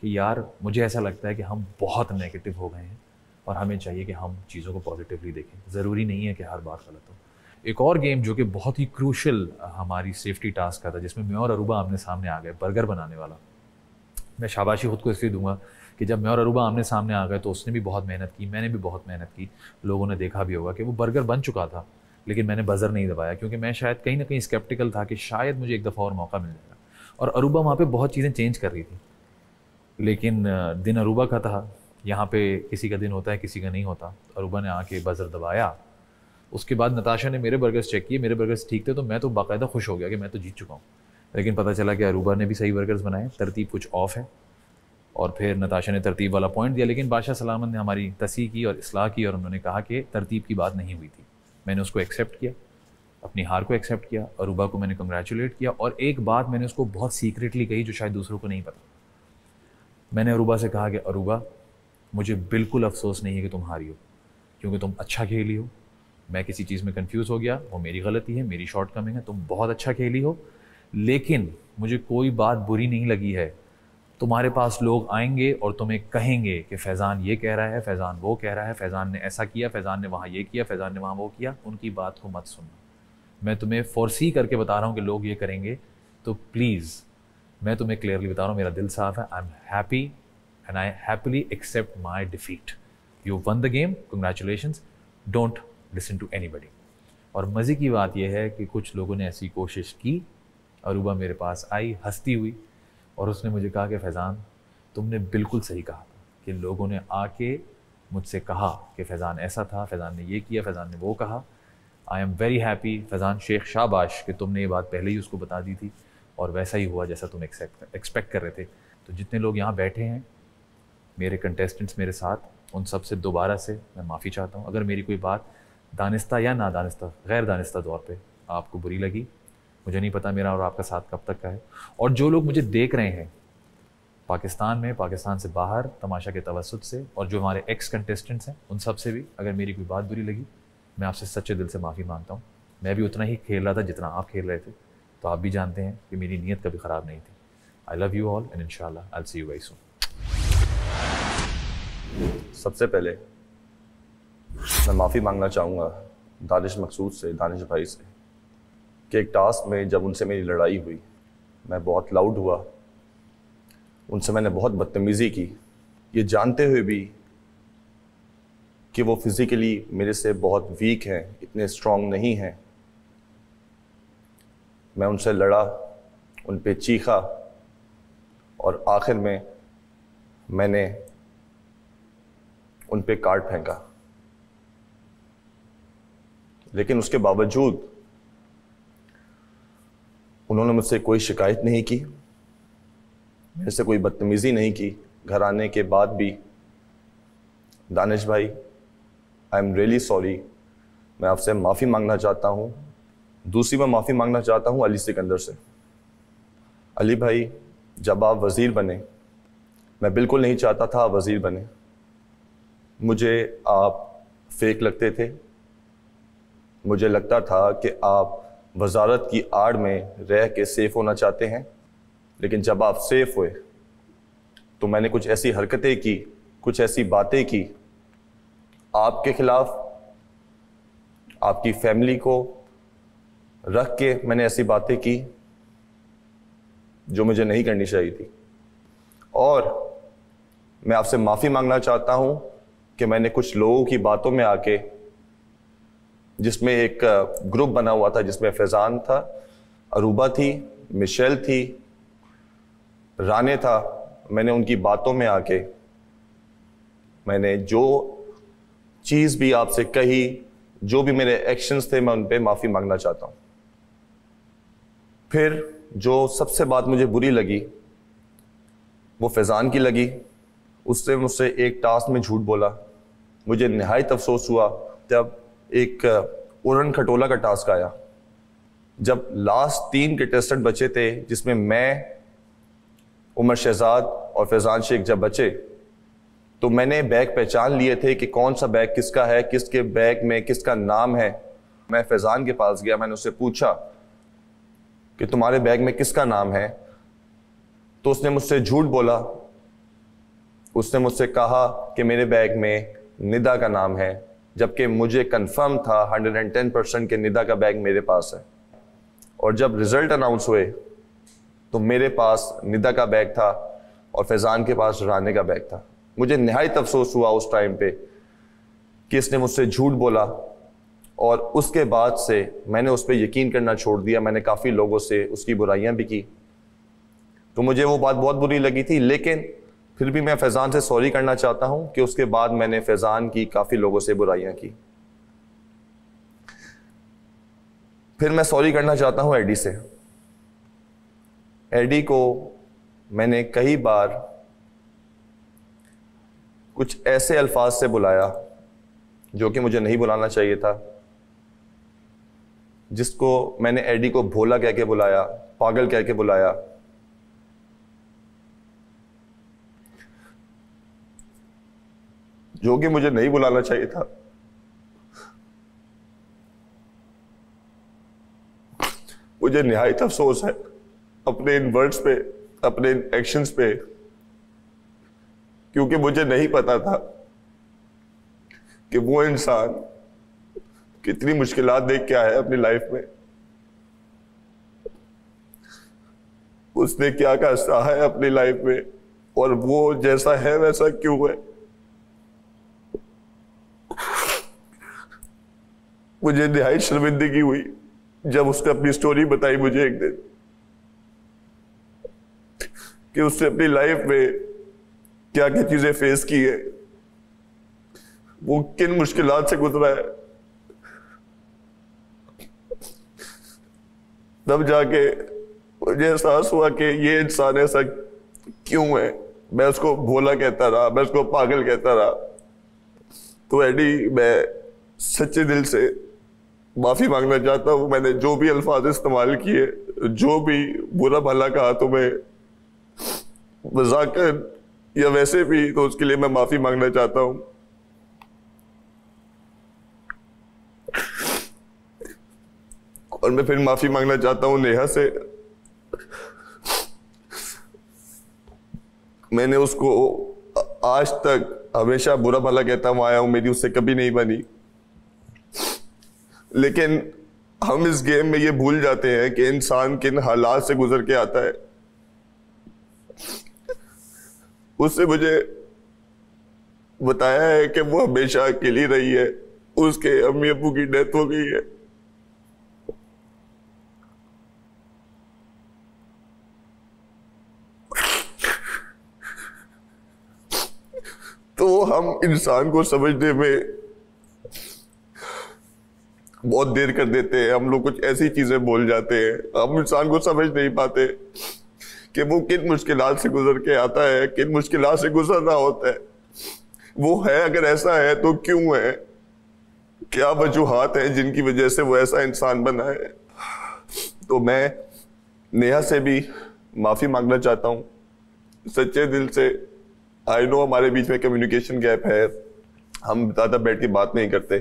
कि यार मुझे ऐसा लगता है कि हम बहुत नेगेटिव हो गए हैं और हमें चाहिए कि हम चीज़ों को पॉजिटिवली देखें। ज़रूरी नहीं है कि हर बात गलत हो। एक और गेम जो कि बहुत ही क्रूशल हमारी सेफ्टी टास्क का था, जिसमें मैं और अरूबा आमने सामने आ गए, बर्गर बनाने वाला। मैं शाबाशी खुद को इसलिए दूंगा कि जब मैं और अरूबा आमने सामने आ गए तो उसने भी बहुत मेहनत की, मैंने भी बहुत मेहनत की। लोगों ने देखा भी होगा कि वो बर्गर बन चुका था, लेकिन मैंने बज़र नहीं दबाया क्योंकि मैं शायद कहीं ना कहीं स्केप्टिकल था कि शायद मुझे एक दफ़ा और मौका मिल जाएगा। और अरूबा वहाँ पर बहुत चीज़ें चेंज कर रही थी, लेकिन दिन अरूबा का था। यहाँ पे किसी का दिन होता है, किसी का नहीं होता। अरूबा ने आके बज़र दबाया, उसके बाद नताशा ने मेरे बर्गर्स चेक किए, मेरे बर्गर्स ठीक थे, तो मैं तो बाकायदा खुश हो गया कि मैं तो जीत चुका हूँ। लेकिन पता चला कि अरूबा ने भी सही बर्गर्स बनाए, तरतीब कुछ ऑफ है, और फिर नताशा ने तरतीब वाला पॉइंट दिया। लेकिन बादशाह सलामत ने हमारी तसी की और इस्लाह की और उन्होंने कहा कि तरतीब की बात नहीं हुई थी। मैंने उसको एक्सेप्ट किया, अपनी हार को एक्सेप्ट किया। अरूबा को मैंने कंग्रेचुलेट किया और एक बात मैंने उसको बहुत सीक्रेटली कही जो शायद दूसरों को नहीं पता। मैंने अरूबा से कहा कि अरूबा, मुझे बिल्कुल अफसोस नहीं है कि तुम हारी हो, क्योंकि तुम अच्छा खेली हो। मैं किसी चीज़ में कंफ्यूज हो गया, वो मेरी गलती है, मेरी शॉर्टकमिंग है। तुम बहुत अच्छा खेली हो, लेकिन मुझे कोई बात बुरी नहीं लगी है। तुम्हारे पास लोग आएंगे और तुम्हें कहेंगे कि फैज़ान ये कह रहा है, फैज़ान वो कह रहा है, फैज़ान ने ऐसा किया, फैज़ान ने वहाँ ये किया, फैज़ान ने वहाँ वो किया। उनकी बात को मत सुनना। मैं तुम्हें फोरसी करके बता रहा हूँ कि लोग ये करेंगे, तो प्लीज़ मैं तुम्हें क्लियरली बता रहा हूँ, मेरा दिल साफ है। I am happy and I happily accept my defeat. You won the game, congratulations, don't listen to anybody. और मज़े की बात यह है कि कुछ लोगों ने ऐसी कोशिश की। अरूबा मेरे पास आई हंसती हुई और उसने मुझे कहा कि फैज़ान तुमने बिल्कुल सही कहा कि लोगों ने आके मुझसे कहा कि फैज़ान ऐसा था, फैज़ान ने ये किया, फैज़ान ने वो कहा। I am very happy Faizan Shaikh, शाबाश कि तुमने ये बात पहले ही उसको बता दी थी और वैसा ही हुआ जैसा तुम एक्सपेक्ट कर रहे थे। तो जितने लोग यहाँ बैठे हैं, मेरे कंटेस्टेंट्स मेरे साथ, उन सब से दोबारा से मैं माफ़ी चाहता हूँ अगर मेरी कोई बात दानिस्ता या ना दानिस्ता, गैर दानिस्ता तौर पे आपको बुरी लगी। मुझे नहीं पता मेरा और आपका साथ कब तक का है। और जो लोग मुझे देख रहे हैं पाकिस्तान में, पाकिस्तान से बाहर, तमाशा के तवस्सुत से, और जो हमारे एक्स कंटेस्टेंट्स हैं उन सब से भी अगर मेरी कोई बात बुरी लगी, मैं आपसे सच्चे दिल से माफ़ी मांगता हूँ। मैं भी उतना ही खेल रहा था जितना आप खेल रहे थे, तो आप भी जानते हैं कि मेरी नीयत कभी ख़राब नहीं थी। I love you all and इंशाल्लाह I will see you very soon. सबसे पहले मैं माफ़ी मांगना चाहूँगा दानिश मकसूद से, दानिश भाई से, कि एक टास्क में जब उनसे मेरी लड़ाई हुई, मैं बहुत लाउड हुआ, उनसे मैंने बहुत बदतमीज़ी की, ये जानते हुए भी कि वो फिज़िकली मेरे से बहुत वीक हैं, इतने स्ट्रॉन्ग नहीं हैं। मैं उनसे लड़ा, उन पे चीखा और आखिर में मैंने उन पे कार्ड फेंका। लेकिन उसके बावजूद उन्होंने मुझसे कोई शिकायत नहीं की, मेरे से कोई बदतमीज़ी नहीं की। घर आने के बाद भी दानिश भाई, आई एम रियली सॉरी, मैं आपसे माफ़ी मांगना चाहता हूँ। दूसरी मैं माफ़ी मांगना चाहता हूँ अली सिकंदर से। अली भाई, जब आप वज़ीर बने, मैं बिल्कुल नहीं चाहता था आप वज़ीर बने। मुझे आप फेक लगते थे। मुझे लगता था कि आप वज़ारत की आड़ में रह के सेफ़ होना चाहते हैं, लेकिन जब आप सेफ़ हुए तो मैंने कुछ ऐसी हरकतें की, कुछ ऐसी बातें की आपके ख़िलाफ़, आपकी फैमिली को रख के मैंने ऐसी बातें की जो मुझे नहीं करनी चाहिए थी। और मैं आपसे माफ़ी मांगना चाहता हूँ कि मैंने कुछ लोगों की बातों में आके, जिसमें एक ग्रुप बना हुआ था जिसमें फैज़ान था, अरूबा थी, मिशेल थी, राने था, मैंने उनकी बातों में आके मैंने जो चीज़ भी आपसे कही, जो भी मेरे एक्शंस थे, मैं उन पे माफ़ी मांगना चाहता हूँ। फिर जो सबसे बात मुझे बुरी लगी वो फैज़ान की लगी। उससे मुझसे एक टास्क में झूठ बोला। मुझे निहायत अफसोस हुआ जब एक उड़न खटोला का टास्क आया। जब लास्ट 3 कंटेस्टेंट बचे थे, जिसमें मैं, उमर शहजाद और फैज़ान शेख जब बचे, तो मैंने बैग पहचान लिए थे कि कौन सा बैग किसका है, किसके बैग में किसका नाम है। मैं फैज़ान के पास गया, मैंने उससे पूछा कि तुम्हारे बैग में किसका नाम है, तो उसने मुझसे झूठ बोला। उसने मुझसे कहा कि मेरे बैग में निदा का नाम है, जबकि मुझे कंफर्म था 110% के निदा का बैग मेरे पास है। और जब रिजल्ट अनाउंस हुए तो मेरे पास निदा का बैग था और फैज़ान के पास राने का बैग था। मुझे निहायत अफसोस हुआ उस टाइम पे कि इसने मुझसे झूठ बोला, और उसके बाद से मैंने उस पर यकीन करना छोड़ दिया। मैंने काफ़ी लोगों से उसकी बुराइयां भी की, तो मुझे वो बात बहुत बुरी लगी थी। लेकिन फिर भी मैं फैज़ान से सॉरी करना चाहता हूं कि उसके बाद मैंने फैज़ान की काफ़ी लोगों से बुराइयां की। फिर मैं सॉरी करना चाहता हूं एडी से। एडी को मैंने कई बार कुछ ऐसे अल्फाज से बुलाया जो कि मुझे नहीं बुलाना चाहिए था, जिसको मैंने एडी को भोला कह के बुलाया, पागल कह के बुलाया। जो कि मुझे नहीं बुलाना चाहिए था। मुझे निहायत अफसोस है अपने इन वर्ड्स पे, अपने इन एक्शंस पे, क्योंकि मुझे नहीं पता था कि वो इंसान कितनी मुश्किलात देख के आया है अपनी लाइफ में। उसने क्या क्या सहा है अपनी लाइफ में और वो जैसा है वैसा क्यों है। मुझे निहायत शर्मिंदगी हुई जब उसने अपनी स्टोरी बताई मुझे एक दिन कि उसने अपनी लाइफ में क्या क्या चीजें फेस की है, वो किन मुश्किलात से गुजरा है। तब जाके मुझे एहसास हुआ कि ये इंसान ऐसा क्यों है। मैं उसको भोला कहता रहा, मैं उसको पागल कहता रहा। तो एडी, मैं सच्चे दिल से माफी मांगना चाहता हूँ। मैंने जो भी अल्फाज इस्तेमाल किए, जो भी बुरा भला कहा तुम्हें मजाकन या वैसे भी, तो उसके लिए मैं माफी मांगना चाहता हूँ। और मैं फिर माफी मांगना चाहता हूँ नेहा से। मैंने उसको आज तक हमेशा बुरा भला कहता हुआ आया हूं, मेरी उससे कभी नहीं बनी। लेकिन हम इस गेम में ये भूल जाते हैं कि इंसान किन हालात से गुजर के आता है। उससे मुझे बताया है कि वो हमेशा अकेली रही है, उसके अम्मी अब्बू की डेथ हो गई है। तो हम इंसान को समझने में बहुत देर कर देते हैं। हम लोग कुछ ऐसी चीजें बोल जाते हैं, हम इंसान को समझ नहीं पाते कि वो किन मुश्किलात से गुजर के आता है, किन मुश्किलात से गुजर रहा होता है। वो है, अगर ऐसा है तो क्यों है, क्या वजूहात हैं जिनकी वजह से वो ऐसा इंसान बना है। तो मैं नेहा से भी माफी मांगना चाहता हूँ सच्चे दिल से। आई नो हमारे बीच में कम्युनिकेशन गैप है, हम ज्यादा बैठ के बात नहीं करते,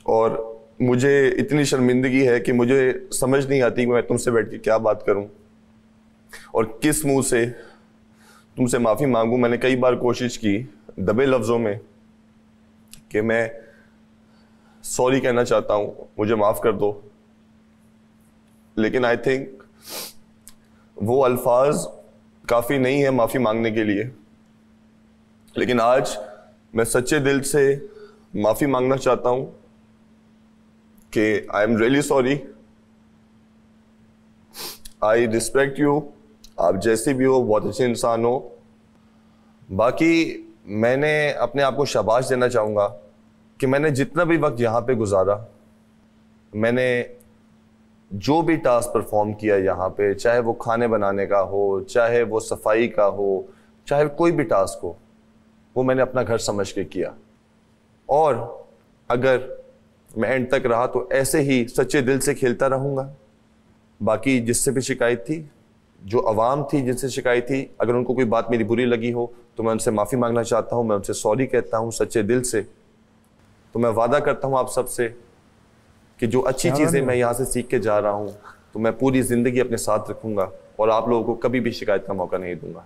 और मुझे इतनी शर्मिंदगी है कि मुझे समझ नहीं आती कि मैं तुमसे बैठ के क्या बात करूं और किस मुंह से तुमसे माफी मांगूं। मैंने कई बार कोशिश की दबे लफ्जों में कि मैं सॉरी कहना चाहता हूं, मुझे माफ कर दो, लेकिन आई थिंक वो अल्फाज काफी नहीं है माफी मांगने के लिए। लेकिन आज मैं सच्चे दिल से माफी मांगना चाहता हूं कि I am really sorry, I respect you. आप जैसे भी हो बहुत अच्छे इंसान हो। बाकी मैंने अपने आप को शाबाश देना चाहूंगा कि मैंने जितना भी वक्त यहाँ पे गुजारा, मैंने जो भी टास्क परफॉर्म किया यहाँ पे, चाहे वो खाने बनाने का हो, चाहे वो सफाई का हो, चाहे कोई भी टास्क हो, वो मैंने अपना घर समझ के किया। और अगर मैं एंड तक रहा तो ऐसे ही सच्चे दिल से खेलता रहूँगा। बाकी जिससे भी शिकायत थी, जो अवाम थी जिनसे शिकायत थी, अगर उनको कोई बात मेरी बुरी लगी हो तो मैं उनसे माफ़ी मांगना चाहता हूँ, मैं उनसे सॉरी कहता हूँ सच्चे दिल से। तो मैं वादा करता हूँ आप सबसे कि जो अच्छी चीज़ें मैं यहाँ से सीख के जा रहा हूँ तो मैं पूरी ज़िंदगी अपने साथ रखूँगा और आप लोगों को कभी भी शिकायत का मौका नहीं दूंगा।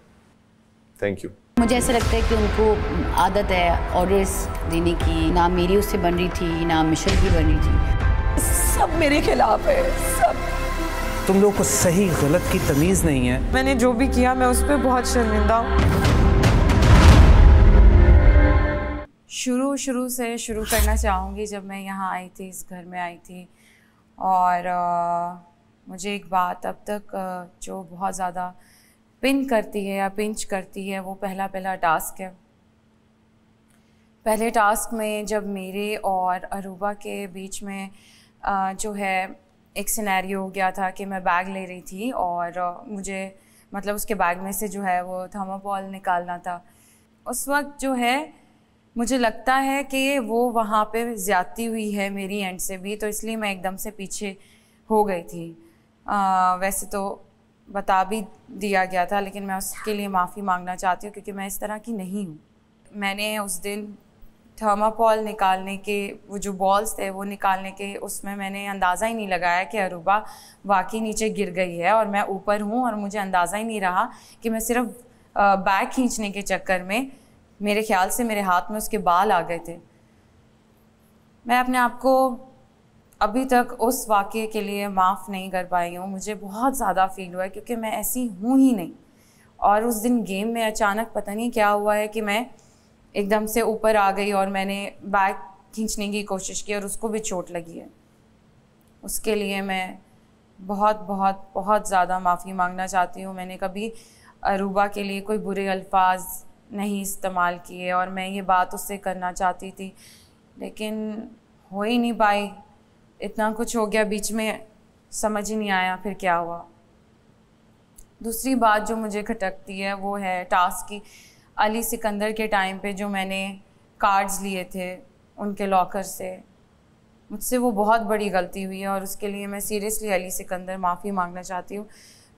Thank you. मुझे ऐसा लगता है कि उनको आदत है ऑर्डर्स देने की, ना मेरी उससे बन रही थी ना मिशेल की बन रही थी। सब मेरे खिलाफ है, सब। तुम लोग को सही गलत की तमीज़ नहीं है। मैंने जो भी किया मैं उस पर बहुत शर्मिंदा हूँ। शुरू से शुरू करना चाहूँगी। जब मैं यहाँ आई थी, इस घर में आई थी, और मुझे एक बात अब तक जो बहुत ज़्यादा पिन करती है या पिंच करती है, वो पहला टास्क है। पहले टास्क में जब मेरे और अरूबा के बीच में जो है एक सिनेरियो हो गया था कि मैं बैग ले रही थी और मुझे मतलब उसके बैग में से जो है वो थर्माकोल निकालना था। उस वक्त जो है मुझे लगता है कि वो वहाँ पे ज़्यादती हुई है मेरी एंड से भी, तो इसलिए मैं एकदम से पीछे हो गई थी। वैसे तो बता भी दिया गया था, लेकिन मैं उसके लिए माफ़ी मांगना चाहती हूँ क्योंकि मैं इस तरह की नहीं हूँ। मैंने उस दिन थर्माकोल निकालने के, वो जो बॉल्स थे वो निकालने के, उसमें मैंने अंदाज़ा ही नहीं लगाया कि अरूबा वाकई नीचे गिर गई है और मैं ऊपर हूँ, और मुझे अंदाज़ा ही नहीं रहा कि मैं सिर्फ बैग खींचने के चक्कर में मेरे ख्याल से मेरे हाथ में उसके बाल आ गए थे। मैं अपने आप को अभी तक उस वाक़े के लिए माफ़ नहीं कर पाई हूँ। मुझे बहुत ज़्यादा फ़ील हुआ है क्योंकि मैं ऐसी हूँ ही नहीं। और उस दिन गेम में अचानक पता नहीं क्या हुआ है कि मैं एकदम से ऊपर आ गई और मैंने बैग खींचने की कोशिश की और उसको भी चोट लगी है। उसके लिए मैं बहुत बहुत बहुत ज़्यादा माफ़ी मांगना चाहती हूँ। मैंने कभी अरूबा के लिए कोई बुरे अल्फाज नहीं इस्तेमाल किए और मैं ये बात उससे करना चाहती थी, लेकिन हो ही नहीं पाई। इतना कुछ हो गया बीच में, समझ ही नहीं आया फिर क्या हुआ। दूसरी बात जो मुझे खटकती है वो है टास्क की। अली सिकंदर के टाइम पे जो मैंने कार्ड्स लिए थे उनके लॉकर से, मुझसे वो बहुत बड़ी गलती हुई है और उसके लिए मैं सीरियसली अली सिकंदर माफ़ी मांगना चाहती हूँ।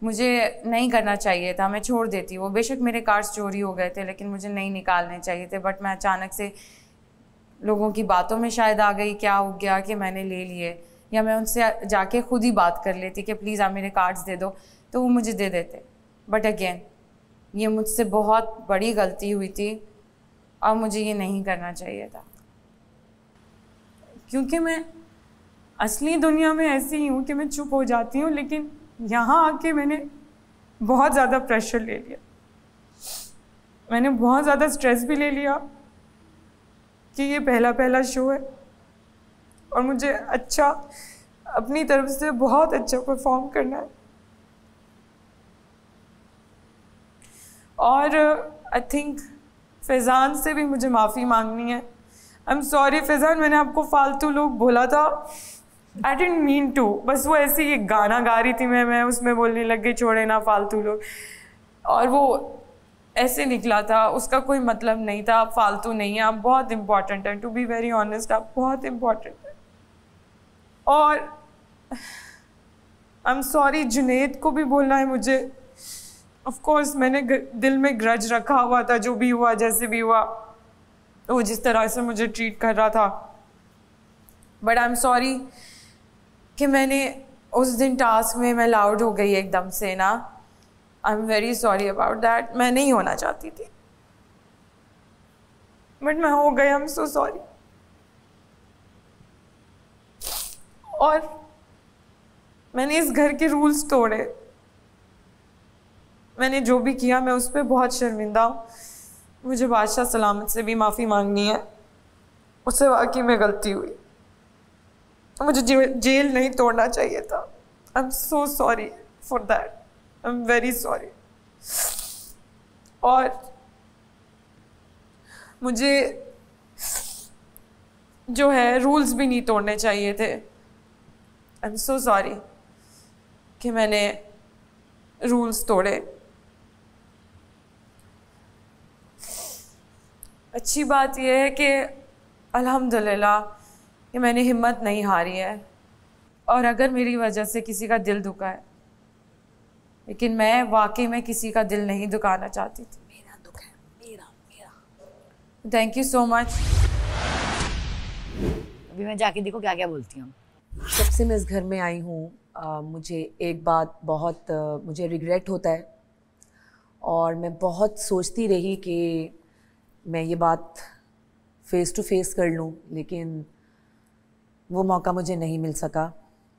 मुझे नहीं करना चाहिए था, मैं छोड़ देती। वो बेशक मेरे कार्ड्स चोरी हो गए थे लेकिन मुझे नहीं निकालने चाहिए थे, बट मैं अचानक से लोगों की बातों में शायद आ गई। क्या हो गया कि मैंने ले लिए, या मैं उनसे जाके खुद ही बात कर लेती कि प्लीज़ आप मेरे कार्ड्स दे दो, तो वो मुझे दे देते। बट अगेन ये मुझसे बहुत बड़ी गलती हुई थी और मुझे ये नहीं करना चाहिए था, क्योंकि मैं असली दुनिया में ऐसी ही हूँ कि मैं चुप हो जाती हूँ, लेकिन यहाँ आके मैंने बहुत ज़्यादा प्रेशर ले लिया। मैंने बहुत ज़्यादा स्ट्रेस भी ले लिया कि ये पहला शो है और मुझे अच्छा अपनी तरफ से बहुत अच्छा परफॉर्म करना है। और आई थिंक फैज़ान से भी मुझे माफ़ी मांगनी है। आई एम सॉरी फैज़ान, मैंने आपको फालतू लोग बोला था, आई डिडंट मीन टू। बस वो ऐसे ही एक गाना गा रही थी मैं उसमें बोलने लग गई छोड़े ना फालतू लोग, और वो ऐसे निकला था, उसका कोई मतलब नहीं था। आप फालतू नहीं हैं, आप बहुत इम्पॉर्टेंट हैं। टू बी वेरी ऑनेस्ट, आप बहुत इम्पॉर्टेंट हैं। और आई एम सॉरी, जुनैद को भी बोलना है मुझे। ऑफ कोर्स मैंने दिल में ग्रज रखा हुआ था, जो भी हुआ जैसे भी हुआ, वो जिस तरह से मुझे ट्रीट कर रहा था। बट आई एम सॉरी कि मैंने उस दिन टास्क में मैं लाउड हो गई एकदम से ना। आई am very sorry about that. मैं नहीं होना चाहती थी बट मैं हो गई। I am so sorry. और मैंने इस घर के रूल्स तोड़े, मैंने जो भी किया मैं उस पर बहुत शर्मिंदा हूँ। मुझे बादशाह सलामत से भी माफ़ी मांगनी है, उससे वाकई में गलती हुई। मुझे जेल नहीं तोड़ना चाहिए था। I am so sorry for that. I am very sorry. और मुझे जो है रूल्स भी नहीं तोड़ने चाहिए थे। आई एम सो सॉरी कि मैंने रूल्स तोड़े। अच्छी बात यह है कि अल्हम्दुलिल्लाह कि मैंने हिम्मत नहीं हारी है, और अगर मेरी वजह से किसी का दिल दुखा है, लेकिन मैं वाकई में किसी का दिल नहीं दुखाना चाहती थी। मेरा दुख है, मेरा। Thank you so much. अभी मैं जाके देखो क्या क्या बोलती हूँ। जब से मैं इस घर में आई हूँ मुझे एक बात बहुत मुझे रिग्रेट होता है, और मैं बहुत सोचती रही कि मैं ये बात फ़ेस टू फेस कर लूँ, लेकिन वो मौका मुझे नहीं मिल सका।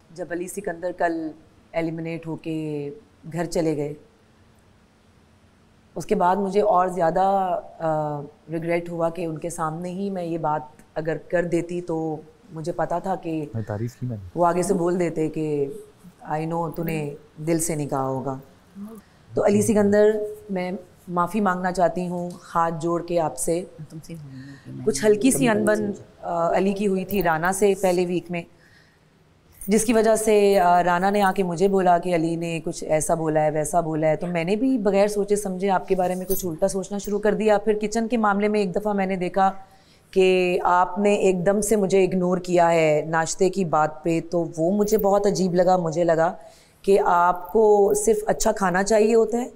जब अली सिकंदर कल एलिमिनेट होके घर चले गए, उसके बाद मुझे और ज़्यादा रिग्रेट हुआ कि उनके सामने ही मैं ये बात अगर कर देती तो मुझे पता था कि तारीफ की मैंने, वो आगे से बोल देते कि आई नो तूने दिल से नहीं कहा होगा। तो अली सिकंदर, मैं माफ़ी मांगना चाहती हूँ हाथ जोड़ के आपसे। कुछ हल्की सी अनबन अली की हुई थी राना से पहले वीक में, जिसकी वजह से राना ने आके मुझे बोला कि अली ने कुछ ऐसा बोला है वैसा बोला है, तो मैंने भी बगैर सोचे समझे आपके बारे में कुछ उल्टा सोचना शुरू कर दिया। फिर किचन के मामले में एक दफ़ा मैंने देखा कि आपने एकदम से मुझे इग्नोर किया है नाश्ते की बात पे, तो वो मुझे बहुत अजीब लगा। मुझे लगा कि आपको सिर्फ अच्छा खाना चाहिए होता है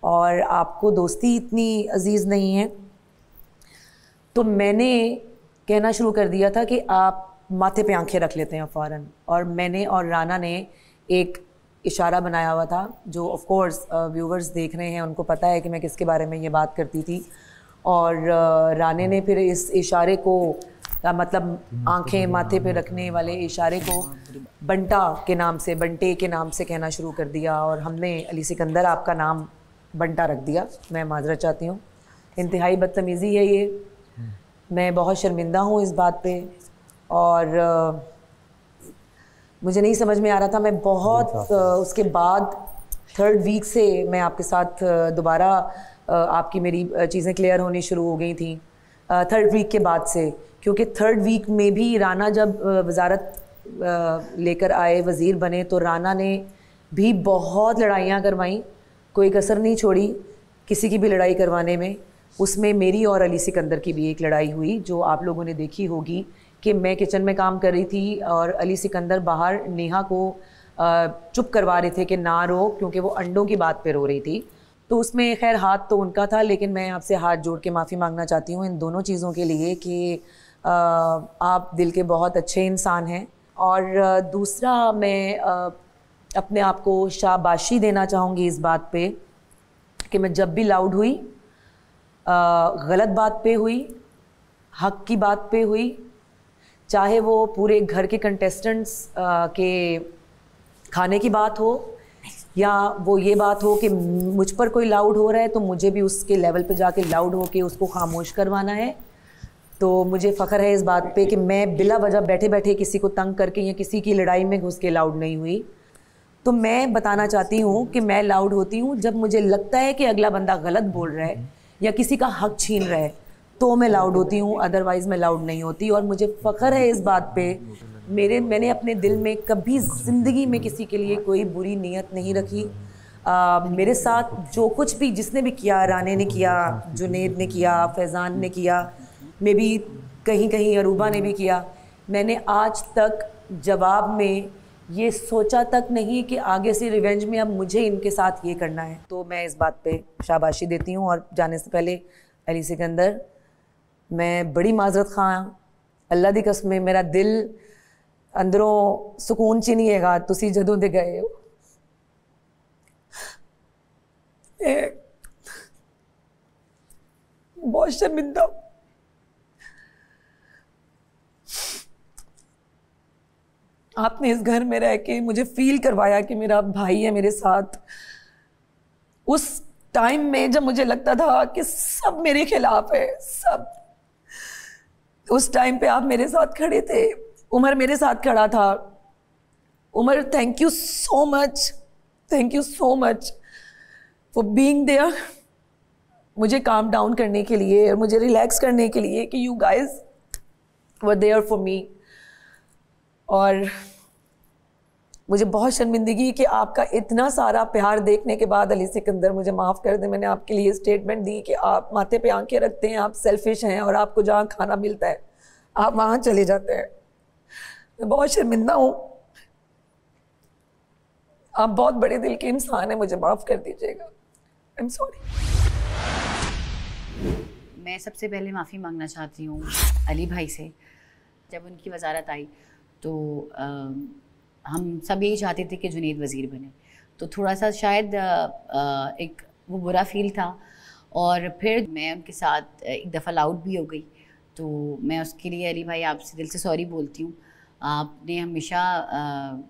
और आपको दोस्ती इतनी अजीज़ नहीं है। तो मैंने कहना शुरू कर दिया था कि आप माथे पे आंखें रख लेते हैं फ़ौरन, और मैंने और राना ने एक इशारा बनाया हुआ था, जो ऑफ कोर्स व्यूवर्स देख रहे हैं उनको पता है कि मैं किसके बारे में ये बात करती थी। और राने ने फिर इस इशारे को मतलब आंखें माथे पे रखने वाले इशारे को बंटा के नाम से, बंटे के नाम से कहना शुरू कर दिया और हमने अली सिकंदर आपका नाम बंटा रख दिया। मैं माजरत चाहती हूँ, इंतहाई बदतमीज़ी है ये, मैं बहुत शर्मिंदा हूँ इस बात पे और मुझे नहीं समझ में आ रहा था। मैं बहुत उसके बाद 3rd वीक से मैं आपके साथ दोबारा आपकी मेरी चीज़ें क्लियर होनी शुरू हो गई थी 3rd वीक के बाद से, क्योंकि 3rd वीक में भी राना जब वजारत लेकर आए, वज़ीर बने, तो राना ने भी बहुत लड़ाइयाँ करवाईं, कोई कसर नहीं छोड़ी किसी की भी लड़ाई करवाने में। उसमें मेरी और अली सिकंदर की भी एक लड़ाई हुई जो आप लोगों ने देखी होगी कि मैं किचन में काम कर रही थी और अली सिकंदर बाहर नेहा को चुप करवा रहे थे कि ना रो, क्योंकि वो अंडों की बात पे रो रही थी। तो उसमें खैर हाथ तो उनका था, लेकिन मैं आपसे हाथ जोड़ के माफ़ी मांगना चाहती हूँ इन दोनों चीज़ों के लिए कि आप दिल के बहुत अच्छे इंसान हैं। और दूसरा मैं अपने आप को शाबाशी देना चाहूँगी इस बात पे कि मैं जब भी लाउड हुई, गलत बात पे हुई, हक की बात पे हुई, चाहे वो पूरे घर के कंटेस्टेंट्स के खाने की बात हो या वो ये बात हो कि मुझ पर कोई लाउड हो रहा है तो मुझे भी उसके लेवल पे जाके लाउड हो के उसको खामोश करवाना है। तो मुझे फ़ख्र है इस बात पे कि मैं बिला वजह बैठे बैठे किसी को तंग करके या किसी की लड़ाई में घुस के लाउड नहीं हुई। तो मैं बताना चाहती हूँ कि मैं लाउड होती हूँ जब मुझे लगता है कि अगला बंदा गलत बोल रहा है या किसी का हक छीन रहा है, तो मैं लाउड होती हूँ, अदरवाइज़ मैं लाउड नहीं होती। और मुझे फ़ख्र है इस बात पे, मैंने अपने दिल में कभी ज़िंदगी में किसी के लिए कोई बुरी नीयत नहीं रखी। मेरे साथ जो कुछ भी जिसने भी किया, राने ने किया, जुनेद ने किया, फैज़ान ने किया, मे भी कहीं कहीं अरूबा ने भी किया, मैंने आज तक जवाब में ये सोचा तक नहीं कि आगे से रिवेंज में अब मुझे इनके साथ ये करना है। तो मैं इस बात पे शाबाशी देती हूँ। और जाने से पहले अली सिकंदर, मैं बड़ी माजरत खां, अल्लाह दी कसम मेरा दिल अंदरों सुकून च नहीं हैगा तुसी जदों दे गए हो। बहुत शर्मिंदा हूं। आपने इस घर में रह के मुझे फील करवाया कि मेरा भाई है मेरे साथ। उस टाइम में जब मुझे लगता था कि सब मेरे खिलाफ है, सब, उस टाइम पे आप मेरे साथ खड़े थे, उमर मेरे साथ खड़ा था। Umar, thank you so much, thank you so much for being there, मुझे काम डाउन करने के लिए और मुझे रिलैक्स करने के लिए कि you guys were there for me. और मुझे बहुत शर्मिंदगी कि आपका इतना सारा प्यार देखने के बाद अली सिकंदर, मुझे माफ़ कर दें, मैंने आपके लिए स्टेटमेंट दी कि आप माथे पे आंखें रखते हैं, आप सेल्फिश हैं और आपको जहाँ खाना मिलता है आप वहाँ चले जाते हैं। मैं बहुत शर्मिंदा हूँ। आप बहुत बड़े दिल के इंसान हैं, मुझे माफ़ कर दीजिएगा। I am sorry. मैं सबसे पहले माफ़ी मांगना चाहती हूँ अली भाई से। जब उनकी वजारत आई तो हम सब यही चाहते थे कि जुनेद वज़ीर बने, तो थोड़ा सा शायद एक वो बुरा फील था। और फिर मैं उनके साथ एक दफ़ा लाउड भी हो गई, तो मैं उसके लिए अली भाई आपसे दिल से सॉरी बोलती हूँ। आपने हमेशा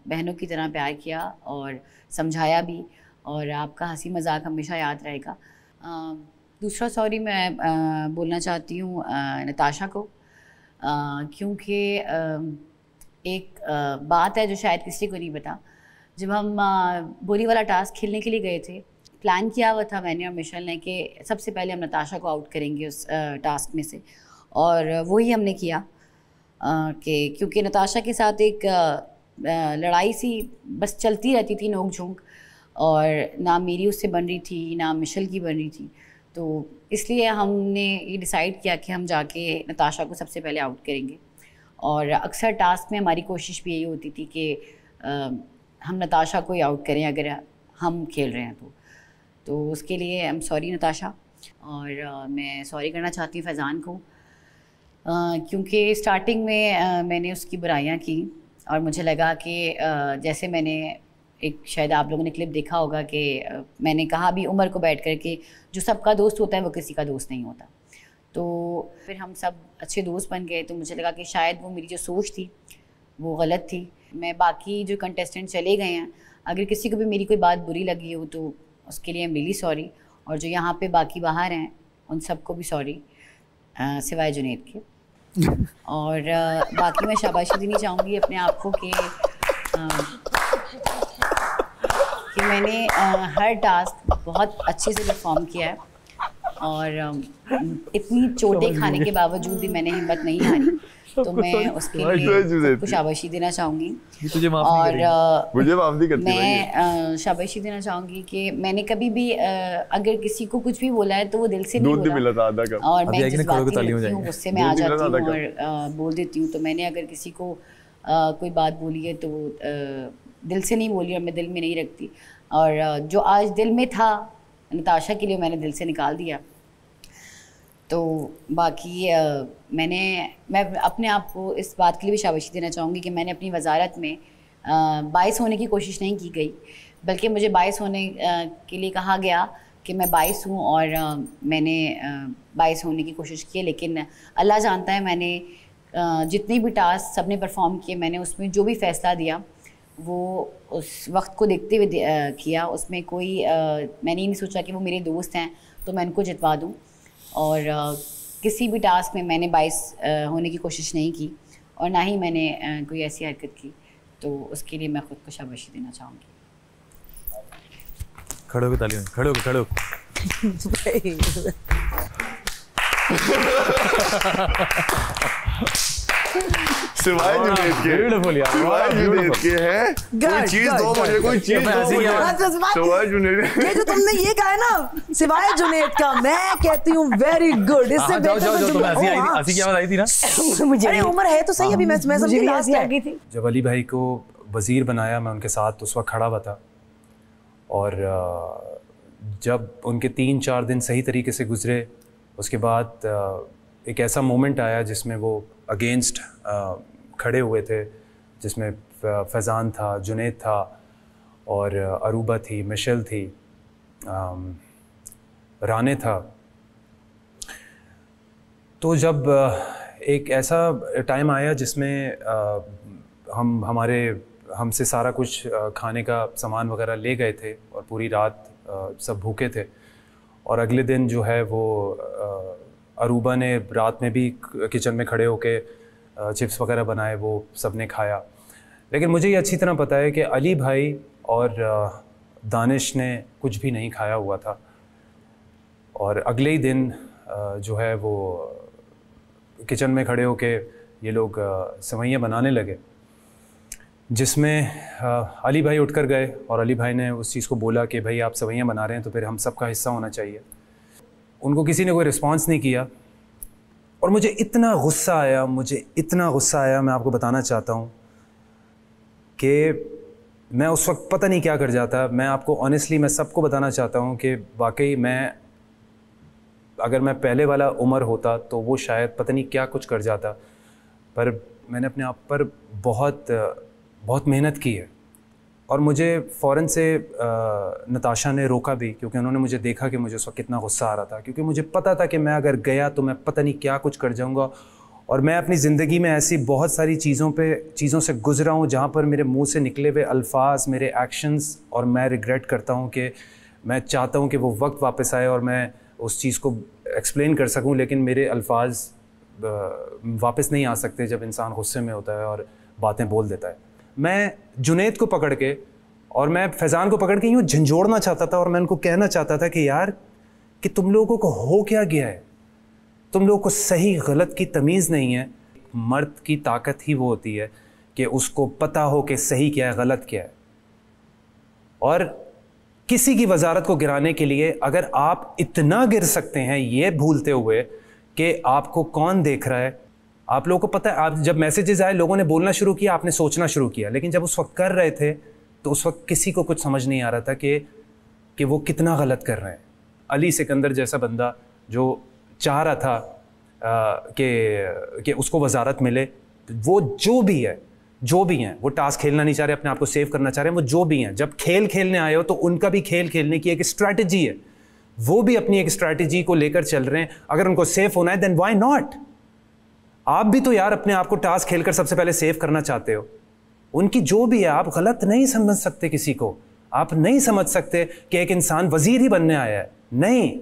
बहनों की तरह प्यार किया और समझाया भी, और आपका हंसी मजाक हमेशा याद रहेगा। दूसरा सॉरी मैं बोलना चाहती हूँ नताशा को, क्योंकि एक बात है जो शायद किसी को नहीं पता। जब हम बोली वाला टास्क खेलने के लिए गए थे, प्लान किया हुआ था मैंने और मिशेल ने कि सबसे पहले हम नताशा को आउट करेंगे उस टास्क में से, और वही हमने किया कि क्योंकि नताशा के साथ एक लड़ाई सी बस चलती रहती थी, नोक झोंक, और ना मेरी उससे बन रही थी ना मिशेल की बन रही थी। तो इसलिए हमने ये डिसाइड किया कि हम जाके नताशा को सबसे पहले आउट करेंगे। और अक्सर टास्क में हमारी कोशिश भी यही होती थी कि हम नताशा को ही आउट करें अगर हम खेल रहे हैं तो उसके लिए आई एम सॉरी नताशा। और मैं सॉरी करना चाहती हूँ फैज़ान को, क्योंकि स्टार्टिंग में मैंने उसकी बुराइयाँ की और मुझे लगा कि जैसे मैंने एक शायद आप लोगों ने क्लिप देखा होगा कि मैंने कहा भी उमर को बैठ कर के जो सबका दोस्त होता है वो किसी का दोस्त नहीं होता। तो फिर हम सब अच्छे दोस्त बन गए। तो मुझे लगा कि शायद वो मेरी जो सोच थी वो गलत थी। मैं बाकी जो कंटेस्टेंट चले गए हैं, अगर किसी को भी मेरी कोई बात बुरी लगी हो तो उसके लिए आई एम रियली सॉरी, और जो यहाँ पे बाकी बाहर हैं उन सबको भी सॉरी, सिवाय जुनैद के। और बाकी मैं शाबाशी देनी चाहूँगी अपने आप को कि मैंने हर टास्क बहुत अच्छे से परफॉर्म किया है, और इतनी चोटें खाने के बावजूद भी मैंने हिम्मत नहीं हारी, तो मैं उसके लिए सबको शाबाशी देना चाहूँगी। और मुझे माफ नहीं करती मैं शाबाशी देना चाहूँगी कि मैंने कभी भी अगर किसी को कुछ भी बोला है तो वो दिल से नहीं बोला, और मैं जज्बाती रहती हूँ, गुस्से में आ जाती हूँ और बोल देती हूँ। तो मैंने अगर किसी को कोई बात बोली है तो दिल से नहीं बोली और मैं दिल में नहीं रखती, और जो आज दिल में था नताशा के लिए मैंने दिल से निकाल दिया। तो बाकी मैं अपने आप को इस बात के लिए भी शाबाशी देना चाहूँगी कि मैंने अपनी वजारत में बाइस होने की कोशिश नहीं की गई, बल्कि मुझे बाइस होने के लिए कहा गया कि मैं बाइस हूँ, और मैंने बाइस होने की कोशिश की। लेकिन अल्लाह जानता है मैंने जितने भी टास्क सबने परफॉर्म किए, मैंने उसमें जो भी फ़ैसला दिया वो उस वक्त को देखते हुए किया। उसमें कोई मैंने नहीं सोचा कि वो मेरे दोस्त हैं तो मैं उनको जितवा दूँ, और किसी भी टास्क में मैंने 22 होने की कोशिश नहीं की, और ना ही मैंने कोई ऐसी हरकत की। तो उसके लिए मैं खुद को शाबाशी देना चाहूँगी। खड़े हो के तालियां, खड़े हो सिवाय जुनैद के है कोई चीज दो मुझे, कोई चीज सिवाय जुनैद। ये जो तुमने ये कहा है ना सिवाय जुनैद का, मैं कहती हूँ वेरी गुड। इससे ऐसी क्या बात आई थी ना, मुझे उम्र है तो सही, अभी मैं समझी लास्ट आ गई थी। जब अली भाई को वज़ीर बनाया मैं उनके साथ उस वक्त खड़ा हुआ था, और जब उनके 3-4 दिन सही तरीके से गुजरे, उसके बाद एक ऐसा मोमेंट आया जिसमें वो अगेंस्ट खड़े हुए थे, जिसमें फैज़ान था, जुनैद था, और अरूबा थी, मिशेल थी, राने था। तो जब एक ऐसा टाइम आया जिसमें हमसे सारा कुछ खाने का सामान वगैरह ले गए थे, और पूरी रात सब भूखे थे, और अगले दिन जो है वो अरूबा ने रात में भी किचन में खड़े होके चिप्स वगैरह बनाए, वो सब ने खाया। लेकिन मुझे ये अच्छी तरह पता है कि अली भाई और दानिश ने कुछ भी नहीं खाया हुआ था, और अगले ही दिन जो है वो किचन में खड़े होके ये लोग सेवइयाँ बनाने लगे, जिसमें अली भाई उठकर गए और अली भाई ने उस चीज़ को बोला कि भाई आप सेवइयाँ बना रहे हैं तो फिर हम सब का हिस्सा होना चाहिए। उनको किसी ने कोई रिस्पांस नहीं किया, और मुझे इतना गुस्सा आया, मैं आपको बताना चाहता हूँ कि मैं उस वक्त पता नहीं क्या कर जाता। मैं आपको ऑनेस्टली मैं सबको बताना चाहता हूँ कि वाकई अगर मैं पहले वाला उमर होता तो वो शायद पता नहीं क्या कुछ कर जाता, पर मैंने अपने आप पर बहुत मेहनत की है। और मुझे फ़ौरन से नताशा ने रोका भी, क्योंकि उन्होंने मुझे देखा कि मुझे उस वक्त कितना गुस्सा आ रहा था, क्योंकि मुझे पता था कि मैं अगर गया तो मैं पता नहीं क्या कुछ कर जाऊंगा। और मैं अपनी ज़िंदगी में ऐसी बहुत सारी चीज़ों से गुज़रा हूँ जहाँ पर मेरे मुंह से निकले हुए अल्फाज, मेरे एक्शंस, और मैं रिग्रेट करता हूँ कि मैं चाहता हूँ कि वो वक्त वापस आए और मैं उस चीज़ को एक्सप्लेन कर सकूँ, लेकिन मेरे अल्फाज वापस नहीं आ सकते जब इंसान गुस्से में होता है और बातें बोल देता है। मैं जुनैद को पकड़ के और मैं फैज़ान को पकड़ के यूँ झंझोड़ना चाहता था, और मैं उनको कहना चाहता था कि यार कि तुम लोगों को हो क्या गया है, तुम लोगों को सही गलत की तमीज़ नहीं है। मर्द की ताकत ही वो होती है कि उसको पता हो कि सही क्या है गलत क्या है। और किसी की वजारत को गिराने के लिए अगर आप इतना गिर सकते हैं ये भूलते हुए कि आपको कौन देख रहा है, आप लोगों को पता है, आप जब मैसेजेस आए लोगों ने बोलना शुरू किया, आपने सोचना शुरू किया, लेकिन जब उस वक्त कर रहे थे तो उस वक्त किसी को कुछ समझ नहीं आ रहा था कि वो कितना गलत कर रहे हैं। अली सिकंदर जैसा बंदा जो चाह रहा था कि उसको वजारत मिले, वो जो भी हैं, वो टास्क खेलना नहीं चाह रहे, अपने आप को सेव करना चाह रहे हैं, वो जो भी हैं, जब खेल खेलने आए हो तो उनका भी खेल खेलने की एक स्ट्रैटेजी है। वो भी अपनी एक स्ट्रैटेजी को लेकर चल रहे हैं। अगर उनको सेफ होना है देन व्हाई नॉट? आप भी तो यार अपने आप को टास्क खेलकर सबसे पहले सेव करना चाहते हो। उनकी जो भी है, आप गलत नहीं समझ सकते किसी को। आप नहीं समझ सकते कि एक इंसान वजीर ही बनने आया है। नहीं,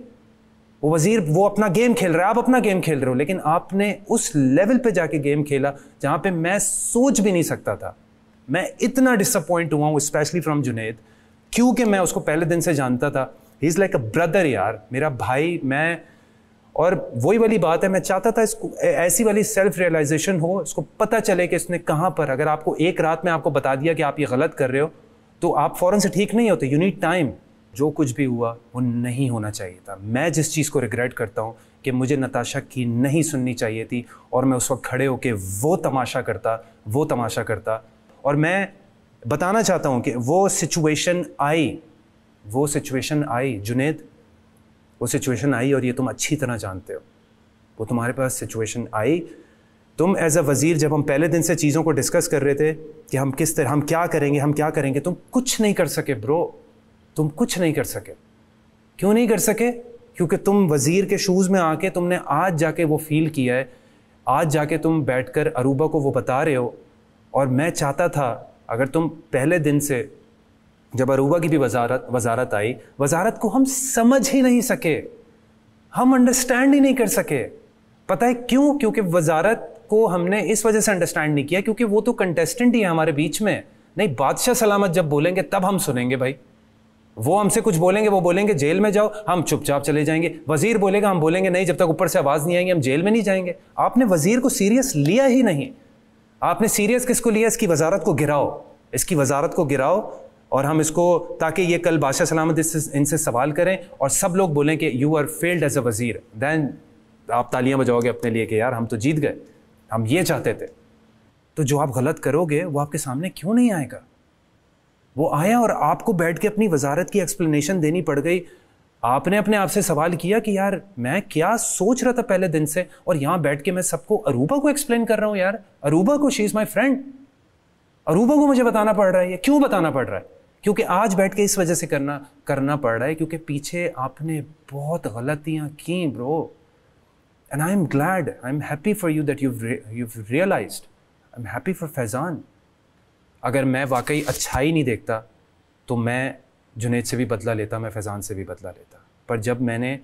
वो वजीर वो अपना गेम खेल रहा है, आप अपना गेम खेल रहे हो। लेकिन आपने उस लेवल पे जाके गेम खेला जहां पे मैं सोच भी नहीं सकता था। मैं इतना डिसअपॉइंट हुआ हूँ, स्पेशली फ्रॉम जुनैद, क्योंकि मैं उसको पहले दिन से जानता था। He is like a brother यार, मेरा भाई। मैं और वही वाली बात है, मैं चाहता था इसको ऐसी वाली सेल्फ रियलाइजेशन हो, इसको पता चले कि इसने कहाँ पर, अगर आपको एक रात में आपको बता दिया कि आप ये गलत कर रहे हो तो आप फ़ौरन से ठीक नहीं होते। You need time. जो कुछ भी हुआ वो नहीं होना चाहिए था। मैं जिस चीज़ को रिग्रेट करता हूँ कि मुझे नताशा की नहीं सुननी चाहिए थी और मैं उस वक्त खड़े होकर वो तमाशा करता। और मैं बताना चाहता हूँ कि वो सिचुएशन आई जुनैद, वो सिचुएशन आई और ये तुम अच्छी तरह जानते हो। वो तुम्हारे पास सिचुएशन आई। तुम एज अ वज़ीर, जब हम पहले दिन से चीज़ों को डिस्कस कर रहे थे कि हम किस तरह, हम क्या करेंगे, तुम कुछ नहीं कर सके ब्रो। तुम कुछ नहीं कर सके। क्यों नहीं कर सके? क्योंकि तुम वज़ीर के शूज़ में आके तुमने आज जाके वो फील किया है। आज जाके तुम बैठकर अरूबा को वो बता रहे हो। और मैं चाहता था अगर तुम पहले दिन से, जब अरूबा की भी वजारत आई, वजारत को हम समझ ही नहीं सके, हम अंडरस्टैंड ही नहीं कर सके। पता है क्यों? क्योंकि वजारत को हमने इस वजह से अंडरस्टैंड नहीं किया क्योंकि वो तो कंटेस्टेंट ही है हमारे बीच में। नहीं, बादशाह सलामत जब बोलेंगे तब हम सुनेंगे भाई। वो हमसे कुछ बोलेंगे, वो बोलेंगे जेल में जाओ, हम चुपचाप चले जाएंगे। वजीर बोलेगा, हम बोलेंगे नहीं, जब तक ऊपर से आवाज़ नहीं आएंगे हम जेल में नहीं जाएंगे। आपने वजीर को सीरियस लिया ही नहीं। आपने सीरियस किसको लिया? इसकी वजारत को गिराओ, इसकी वजारत को गिराओ और हम इसको, ताकि ये कल बादशाह सलामत इनसे सवाल करें और सब लोग बोलें कि you are failed as a वजीर। दैन आप तालियां बजाओगे अपने लिए कि यार हम तो जीत गए, हम ये चाहते थे। तो जो आप गलत करोगे वो आपके सामने क्यों नहीं आएगा? वो आया और आपको बैठ के अपनी वजारत की एक्सप्लेनेशन देनी पड़ गई। आपने अपने आप से सवाल किया कि यार मैं क्या सोच रहा था पहले दिन से, और यहाँ बैठ के मैं सबको अरूबा को एक्सप्लेन कर रहा हूँ। यार अरूबा को, she is my friend, Aruba को मुझे बताना पड़ रहा है। ये क्यों बताना पड़ रहा है? क्योंकि आज बैठ के इस वजह से करना पड़ रहा है क्योंकि पीछे आपने बहुत गलतियाँ की bro. And I am glad, I am happy for you that you've realized. I am happy for Faizan. अगर मैं वाकई अच्छाई नहीं देखता तो मैं जुनैद से भी बदला लेता, मैं फैज़ान से भी बदला लेता। पर जब मैंने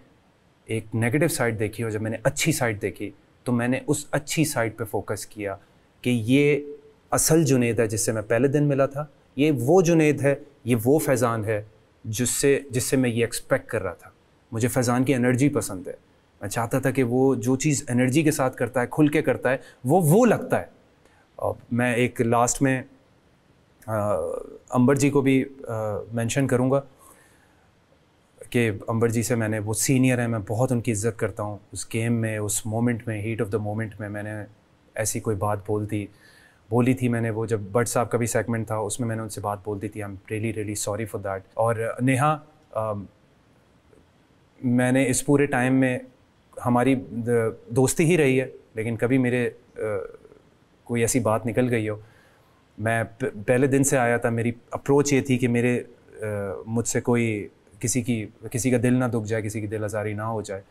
एक नेगेटिव साइड देखी और जब मैंने अच्छी साइड देखी तो मैंने उस अच्छी साइड पे फोकस किया कि ये असल जुनैद है जिससे मैं पहले दिन मिला था। ये वो जुनैद है, ये वो फैज़ान है जिससे मैं ये एक्सपेक्ट कर रहा था। मुझे फैज़ान की एनर्जी पसंद है। मैं चाहता था कि वो जो चीज़ एनर्जी के साथ करता है, खुल के करता है, वो लगता है। और मैं एक लास्ट में अंबर जी को भी मेंशन करूँगा कि अंबर जी से मैंने, वो सीनियर है, मैं बहुत उनकी इज़्ज़त करता हूँ। उस गेम में, उस मोमेंट में, हीट ऑफ द मोमेंट में मैंने ऐसी कोई बात बोली थी मैंने। वो जब बट साहब का भी सेगमेंट था उसमें मैंने उनसे बात बोल दी थी। I am really sorry for that. और नेहा, मैंने इस पूरे टाइम में हमारी दोस्ती ही रही है, लेकिन कभी मेरे कोई ऐसी बात निकल गई हो। मैं पहले दिन से आया था, मेरी अप्रोच ये थी कि मुझसे कोई किसी का दिल ना दुख जाए, किसी की दिल आज़ारी ना हो जाए।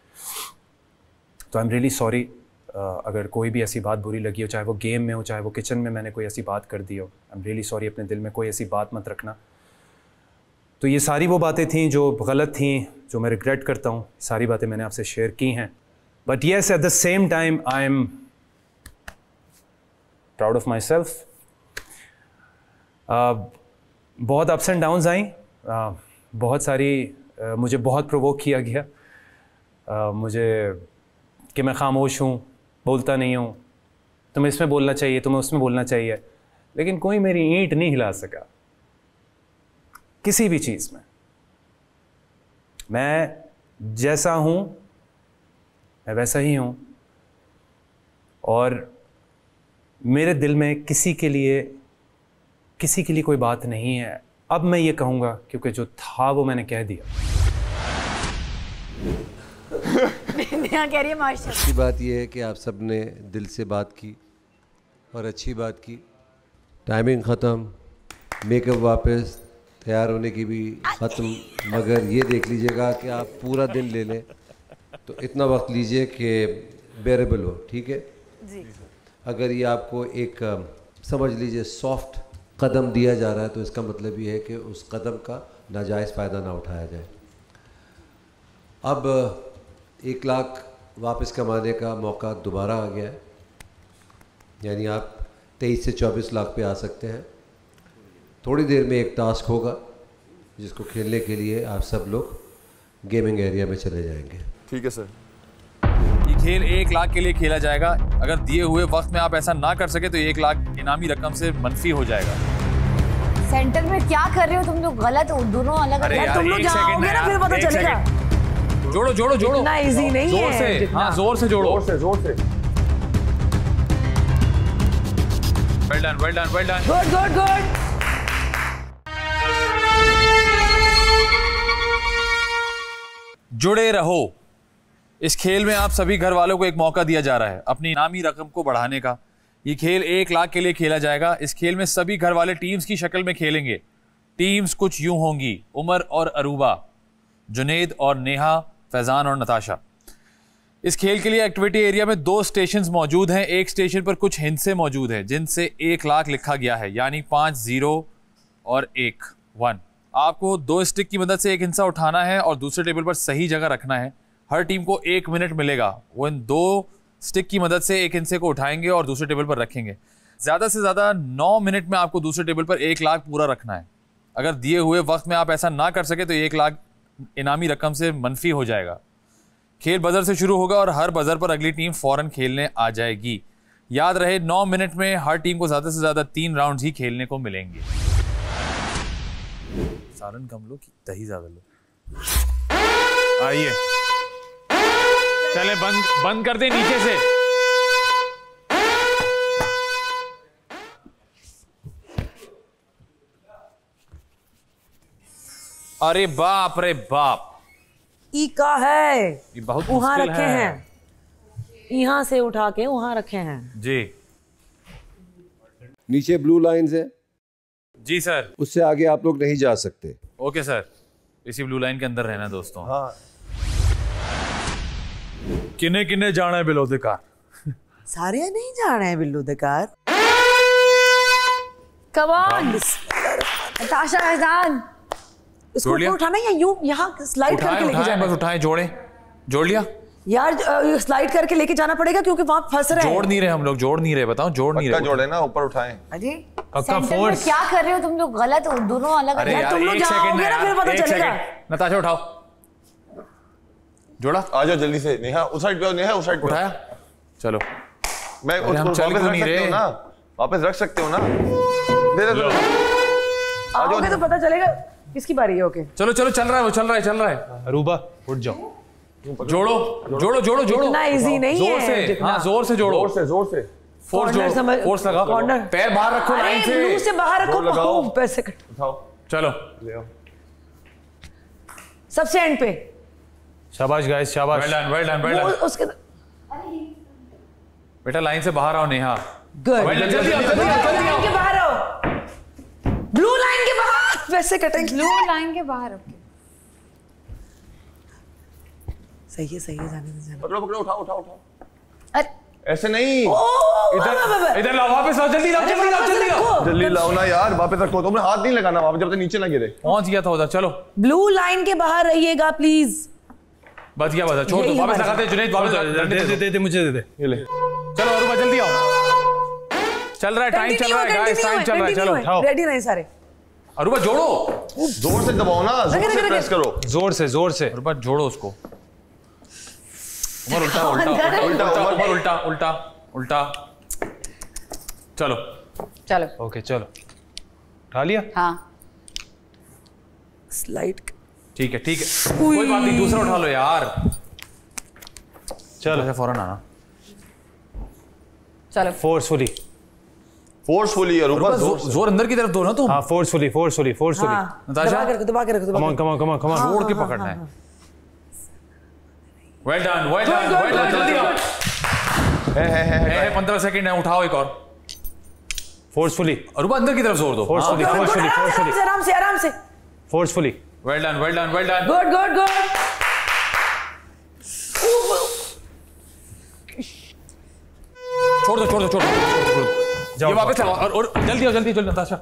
तो आई एम रियली सॉरी अगर कोई भी ऐसी बात बुरी लगी हो, चाहे वो गेम में हो, चाहे वो किचन में मैंने कोई ऐसी बात कर दी हो। I am really sorry. अपने दिल में कोई ऐसी बात मत रखना। तो ये सारी वो बातें थीं जो गलत थीं, जो मैं रिग्रेट करता हूँ। सारी बातें मैंने आपसे शेयर की हैं। But yes, at the same time I am proud of my self. बहुत अप्स एंड डाउन्स आई, बहुत सारी मुझे बहुत प्रोवोक किया गया। मुझे कि मैं खामोश हूँ, बोलता नहीं हूँ, तुम्हें इसमें बोलना चाहिए, तुम्हें उसमें बोलना चाहिए, लेकिन कोई मेरी ईंट नहीं हिला सका किसी भी चीज़ में। मैं जैसा हूँ मैं वैसा ही हूँ और मेरे दिल में किसी के लिए कोई बात नहीं है। अब मैं ये कहूँगा क्योंकि जो था वो मैंने कह दिया। कह रही है माशाल्लाह। अच्छी बात यह है कि आप सब ने दिल से बात की और अच्छी बात की। टाइमिंग ख़त्म, मेकअप वापस, तैयार होने की भी ख़त्म, मगर ये देख लीजिएगा कि आप पूरा दिन ले लें तो इतना वक्त लीजिए कि बेरेबल हो, ठीक है जी। अगर ये आपको एक समझ लीजिए सॉफ्ट कदम दिया जा रहा है तो इसका मतलब ये है कि उस कदम का नाजायज़ फ़ायदा ना उठाया जाए। अब 1 लाख वापस कमाने का मौका दोबारा आ गया है, यानी आप 23 से 24 लाख पे आ सकते हैं। थोड़ी देर में एक टास्क होगा जिसको खेलने के लिए आप सब लोग गेमिंग एरिया में चले जाएंगे। ठीक है सर। ये खेल 1 लाख के लिए खेला जाएगा। अगर दिए हुए वक्त में आप ऐसा ना कर सके तो 1 लाख इनामी रकम से मनफी हो जाएगा। सेंटर में क्या कर रहे हो तुम लोग? गलत हो, दोनों अलग अलग। तुम लोग जाओगे ना फिर पता चलेगा। जोड़ो जोड़ो जोड़ो, इतना इजी नहीं जोर है। से, हाँ जोर से जोड़ो, जोर से। Well done, well done, well done. Good good good. जुड़े रहो। इस खेल में आप सभी घर वालों को एक मौका दिया जा रहा है अपनी इनामी रकम को बढ़ाने का। ये खेल 1 लाख के लिए खेला जाएगा। इस खेल में सभी घर वाले टीम्स की शक्ल में खेलेंगे। टीम्स कुछ यूं होंगी: उमर और अरूबा, जुनेद और नेहा, फैजान और नताशा। इस खेल के लिए एक्टिविटी एरिया में 2 स्टेशंस मौजूद हैं। एक स्टेशन पर कुछ हिंसे मौजूद हैं जिनसे 1 लाख लिखा गया है, यानी 5 0 और 1 आपको 2 स्टिक की मदद से एक हिंसा उठाना है और दूसरे टेबल पर सही जगह रखना है। हर टीम को 1 मिनट मिलेगा। वो इन 2 स्टिक की मदद से एक हिंसे को उठाएंगे और दूसरे टेबल पर रखेंगे। ज़्यादा से ज़्यादा 9 मिनट में आपको दूसरे टेबल पर 1 लाख पूरा रखना है। अगर दिए हुए वक्त में आप ऐसा ना कर सके तो 1 लाख इनामी रकम से मनफी हो जाएगा। खेल बजर से शुरू होगा और हर बजर पर अगली टीम फौरन खेलने आ जाएगी। याद रहे 9 मिनट में हर टीम को ज़्यादा से ज़्यादा 3 राउंड्स ही खेलने को मिलेंगे। सालन कम लो कि दही ज़्यादा लो। आइए चले, बंद कर दे नीचे से। अरे बाप रे बाप, ई का है, ये बहुत वहां मुश्किल रखे है। हैं, यहाँ से उठा के वहां रखे हैं जी। नीचे ब्लू लाइंस है जी सर, उससे आगे आप लोग नहीं जा सकते। ओके सर, इसी ब्लू लाइन के अंदर रहना दोस्तों। हाँ। किन्ने किन्ने जाना है बिलो दिकार? सारे नहीं जा रहे हैं बिल्लू दकार। कम ऑन नताशा, फैजान, इसको ऊपर उठाना या यूं यहाँ स्लाइड करके लेके जाना? बस उठाए, जोड़े, जोड़ लिया यार, स्लाइड करके लेके जाना पड़ेगा क्योंकि वहां फंस रहे हैं। जोड़ नहीं रहे हम लोग, जोड़ नहीं रहे, बताओ जोड़ नहीं रहे। जोड़े ना, ऊपर उठाएं। अरे सेंटर में क्या कर रहे हो तुम लोग? गलत हो, दोनों अलग अलग। यार तुम लोग जाओगे ना फिर पता चलेगा। नताशा उठाओ, जोड़ा। आ जाओ जल्दी से। नेहा उस साइड पे, नेहा उस साइड पे। उठाया, चलो। मैं उसको वापस रख सकते हो ना, वापस रख सकते हो ना। दे दे। आओगे तो पता चलेगा किसकी बारी है। ओके चलो चलो, चल रहा है वो, चल रहा है, चल रहा है। अरूबा उठ जाओ, जोड़ो जोड़ो जोड़ो जोड़ो। इतना इजी नहीं जोर है। से, हाँ जोर से जोड़ो, जोर से, जोर से। फोर्स जोड़ो, फोर्स लगा। पैर बाहर रखो लाइन से, मुंह से बाहर रखो। पैसे उठाओ, चलो ले आओ। सबसे एंड पे। शाबाश गाइस, शाबाश। Well done, well done, well done. उसके बेटा लाइन से बाहर आओ नेहा। गुड, जल्दी आओ, जल्दी आओ, जल्दी आओ। के बाहर आओ, ब्लू लाइन के बाहर। वैसे कटेंगे ब्लू लाइन के बाहर। ओके सही है, सही है, जाने दे, जाने। पकड़ो पकड़ो, उठाओ उठाओ उठाओ। ऐसे नहीं, इधर इधर लाओ, वापस आओ, जल्दी लाओ, जल्दी लाओ, जल्दी लाओ, जल्दी लाओ ना यार, वापस रखो। तुमने हाथ नहीं लगाना वहां जब तक नीचे ना गिरे। पहुंच गया था उधर, चलो। ब्लू लाइन के बाहर रहिएगा प्लीज। बच गया, बचा, छोड़ दो, वापस लगाते। जुनैद वापस दे मुझे, दे दे। ये ले, चलो अरूबा जल्दी आओ। चल रहा है, टाइम चल रहा है गाइस, टाइम चल रहा है। चलो उठाओ, रेडी नहीं सारे। अरूबा जोड़ो, जोर से दबाओ ना, जोर से प्रेस करो। जोर से, जोर से। अरूबा जोड़ो उसको। उमर उल्टा उल्टा उल्टा उल्टा उल्टा उल्टा उल्टा। चलो चलो, ओके चलो, उठा लिया। हाँ स्लाइड। ठीक है, ठीक है, कोई बात नहीं, दूसरा उठा लो यार। चलो फौरन आना। चलो, फोर्सफुली, फोर्सफुली यार, ऊपर जोर अंदर की तरफ दो ना तुम। हाँ फोर्सफुली, फोर्सफुली, फोर्सफुली। नताशा दबा के रखो, दबा के रखो, come on, come on, come on, come on. जोड़ के पकड़ना है। Well done, well done, well done. जल्दी आओ। है 15 सेकंड है, उठाओ एक और। फोर्सफुली। अरूबा अंदर की तरफ जोर दो। Forcefully, forcefully, forcefully. आराम से, आराम से। Forcefully. Well done, well done, well done. Good good good. छोड़ दो, छोड़ दो, छोड़ दो, छोड़ दो। ये वापस लगाओ और जल्दी आओ, जल्दी जल्दी नताशा।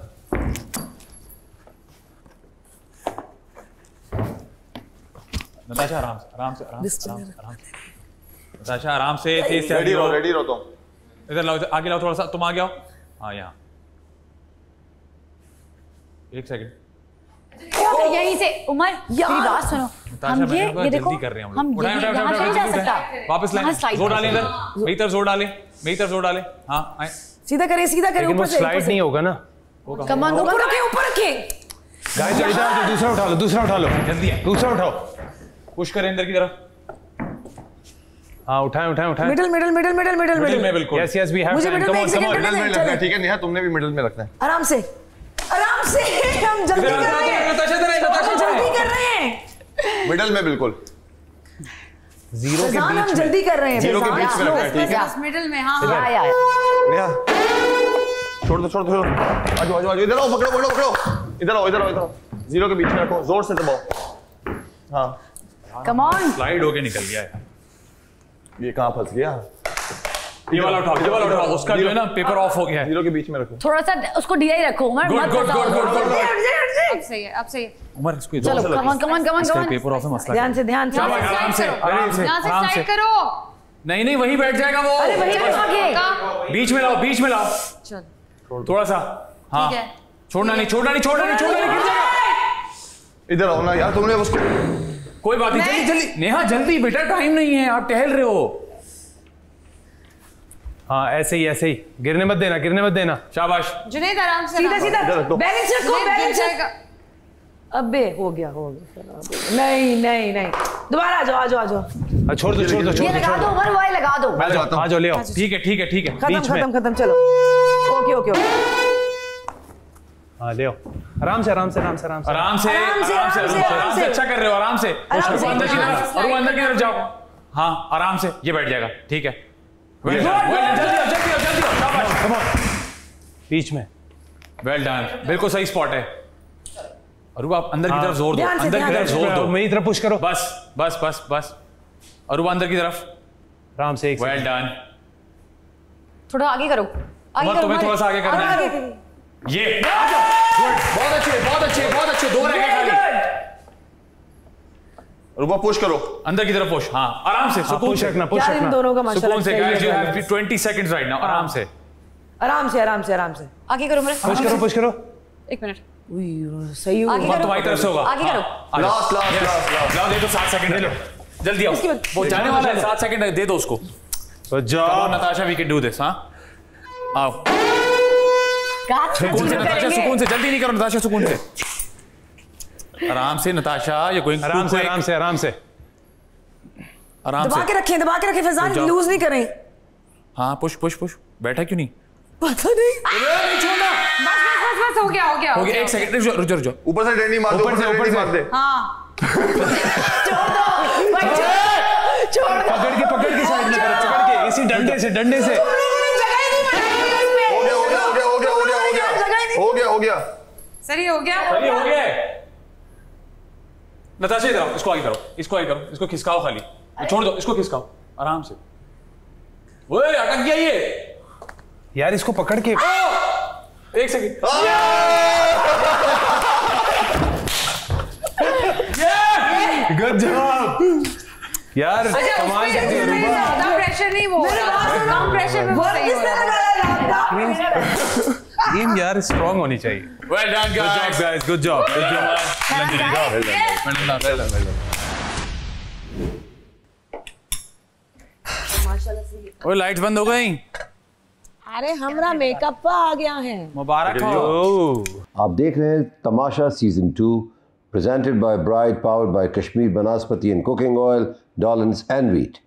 नताशा आराम से, आराम से, आराम से, आराम से। नताशा आराम से, तेज से। रेडी रहो, रेडी रहो तुम। इधर लाओ, आगे लाओ थोड़ा सा, तुम आगे आओ। हाँ यहाँ। एक सेकंड। यहीं से उमर मेरी बात सुनो, हम ये देखो कर रहे हैं हम उठाएं, उठाएं, यहाँ से नहीं जा सकता। वापस लाएं, जोर डालें इधर, मेरी तरफ जोर डालें, मेरी तरफ जोर डालें। हाँ आए, सीधा करे, सीधा करे, लेकिन वो ऊपर से स्लाइड नहीं होगा ना। कमान ऊपर रखे, ऊपर रखे। गाइस इधर आओ, दूसरा उठा लो, दूसरा उठा लो, जल्दी दूसरा उठाओ। पुश करें अंदर की तरफ। हाँ उठाएं, उठाएं, उठाएं। Middle middle middle middle middle middle में बिल्कुल। यस यस वी हैव मुझे टाइम। मिडिल में एक सेकंड मिडिल में रखना है, ठीक है नेहा, तुमने भी मिडिल में रखना है। आराम से, आराम से, हम जल्दी कर रहे हैं, हम जल्दी कर रहे हैं। मिडिल में बिल्कुल। जीरो के फैजान, हम बीच जल्दी कर रहे हैं। जीरो के बीच में रखना है, ठीक है। मिडिल में। हाँ नेहा छोड़ दो, छोड़ दो, छोड़ दो। आजो आजो आजो, इधर आओ, पकड़ो पकड़ो पकड़ो। इधर आओ, इधर आओ, इधर आओ। जीरो के बीच में रखो, जोर से दबाओ। हाँ कम ऑन। स्लाइड होके निकल गया यार। ये कहाँ फंस गया? ये वाला उठाओ, ये वाला उठाओ, उसका जो है ना पेपर ऑफ हो गया है। जीरो के बीच में रखो। थोड़ा सा उसको डीआई रखो उमर, गुड मत गुड बताओ। Good good good. अब सही है, अब सही है। उमर इसको चलो कमान कमान कमान इसका कमान। पेपर ऑफ है, मसला ध्यान से, ध्यान से। आराम से, आराम से, यहाँ से आराम से। स्लाइड करो। नहीं नहीं वहीं बैठ जाएगा वो। अरे वहीं बैठो आगे। बीच में लाओ, बीच में लाओ। चल थोड़ा सा। हाँ ठीक है। छोड़ना नहीं, छोड़ना नहीं, छोड़ना नहीं, छोड़ना नहीं, गिर जाएगा। इधर आओ ना यार, तुमने उसको। कोई बात नहीं, जल्दी जल्दी नेहा, जल्दी बेटा, टाइम नहीं है, आप टहल रहे हो। हाँ ऐसे ही, ऐसे ही। गिरने मत देना, गिरने मत देना। शाबाश। जुनैद आराम से। सीधा सीधा, बैलेंस रखो, बैलेंस रखो। जाएगा। अबे हो गया, हो गया। नहीं नहीं नहीं, दोबारा आ जाओ, आ जाओ, आ जाओ। छोड़ दो, छोड़ दो, छोड़ ये दो, लगा छोड़ दो दो। उमर, वो लगा दो। आ जाओ, आ जाओ, ले आओ। ठीक है, ठीक है, ठीक है। खत्म बीच में। खत्म खत्म, चलो। Okay okay okay. हाँ ले आओ, आराम से, आराम से, आराम से, आराम से, आराम से, आराम से, आराम से। अच्छा कर रहे हो, आराम से। अंदर की तरफ, और वो अंदर की तरफ जाओ। हाँ आराम से, ये बैठ जाएगा, ठीक है। वेल डन, जल्दी आओ, जल्दी आओ, जल्दी आओ, शाबाश, कम ऑन। बीच में। वेल डन, बिल्कुल सही स्पॉट है। और वो आप अंदर की तरफ जोर दो, ध्यान से, अंदर की ध्यान तरफ से। जोर दो। मेरी तरफ पुश करो। बस बस बस बस। और वो अंदर की तरफ। आराम से, एक वेल डन। थोड़ा आगे करो, आगे करो। तुम्हें थोड़ा सा आगे करना है। ये गुड, बहुत अच्छे, बहुत अच्छे, बहुत अच्छे। दो रह गए खाली। रुपा पुश करो, अंदर की तरफ पुश। हाँ आराम से, सुकून से रखना, पुश यार इन रखना। दोनों का माशाल्लाह सुकून से। सही गाइस यू है। Have 20 seconds right now. आराम से, आराम से, आराम से, आराम से। आगे करो मेरे। पुश करो, पुश करो। एक मिनट। सही हो आगे गया। करो, तुम्हारी तरफ से होगा। आगे करो। Last last last. लाओ, दे दो 7 सेकंड, दे लो जल्दी आओ। वो जाने वाला है, 7 सेकंड दे दो उसको। Good job Natasha, we can do this. हाँ आओ, सुकून से नताशा, करेंगे। सुकून से। जल्दी नहीं करो नताशा, सुकून से, आराम से। नताशा ये गोइंग आराम से, आराम से, आराम से, आराम दबा के से। रखें, दबा के रखें फैजान, जाओ। लूज नहीं करें। हाँ पुश पुश पुश। बैठा क्यों नहीं? पता नहीं। नहीं छोड़ना। बस बस बस, हो गया, हो गया, हो गया। एक सेकंड, रुक जाओ, रुक जाओ, रुक जाओ। ऊपर से डंडी मार दो, ऊपर से, ऊपर से। मार दे। हाँ पकड़ के साइड में करो, पकड़ के, इसी डंडे से, डंडे से। हो गया, हो गया, हो गया, हो गया, हो गया, हो गया, हो गया, हो गया। सही हो गया। सही हो गया। नताशा इधर आओ, इसको आगे करो, इसको आगे करो, इसको खिसकाओ खाली, छोड़ दो, इसको खिसकाओ आराम से। ओए अटक गया ये यार, इसको पकड़ के। एक सेकंड। गुड जॉब यार, कमाल करती है रूबा। ज्यादा प्रेशर नहीं, वो कम प्रेशर में वो सही हो रहा है। टीम यार स्ट्रांग होनी चाहिए। Well done guys, good job, good job. ओए लाइट्स बंद हो गई। अरे हमरा मेकअप आ गया है। मुबारक हो। आप देख रहे हैं तमाशा season 2 presented by Bride, powered by Kashmir Banaspati and Cooking Oil, Dollins and Wheat.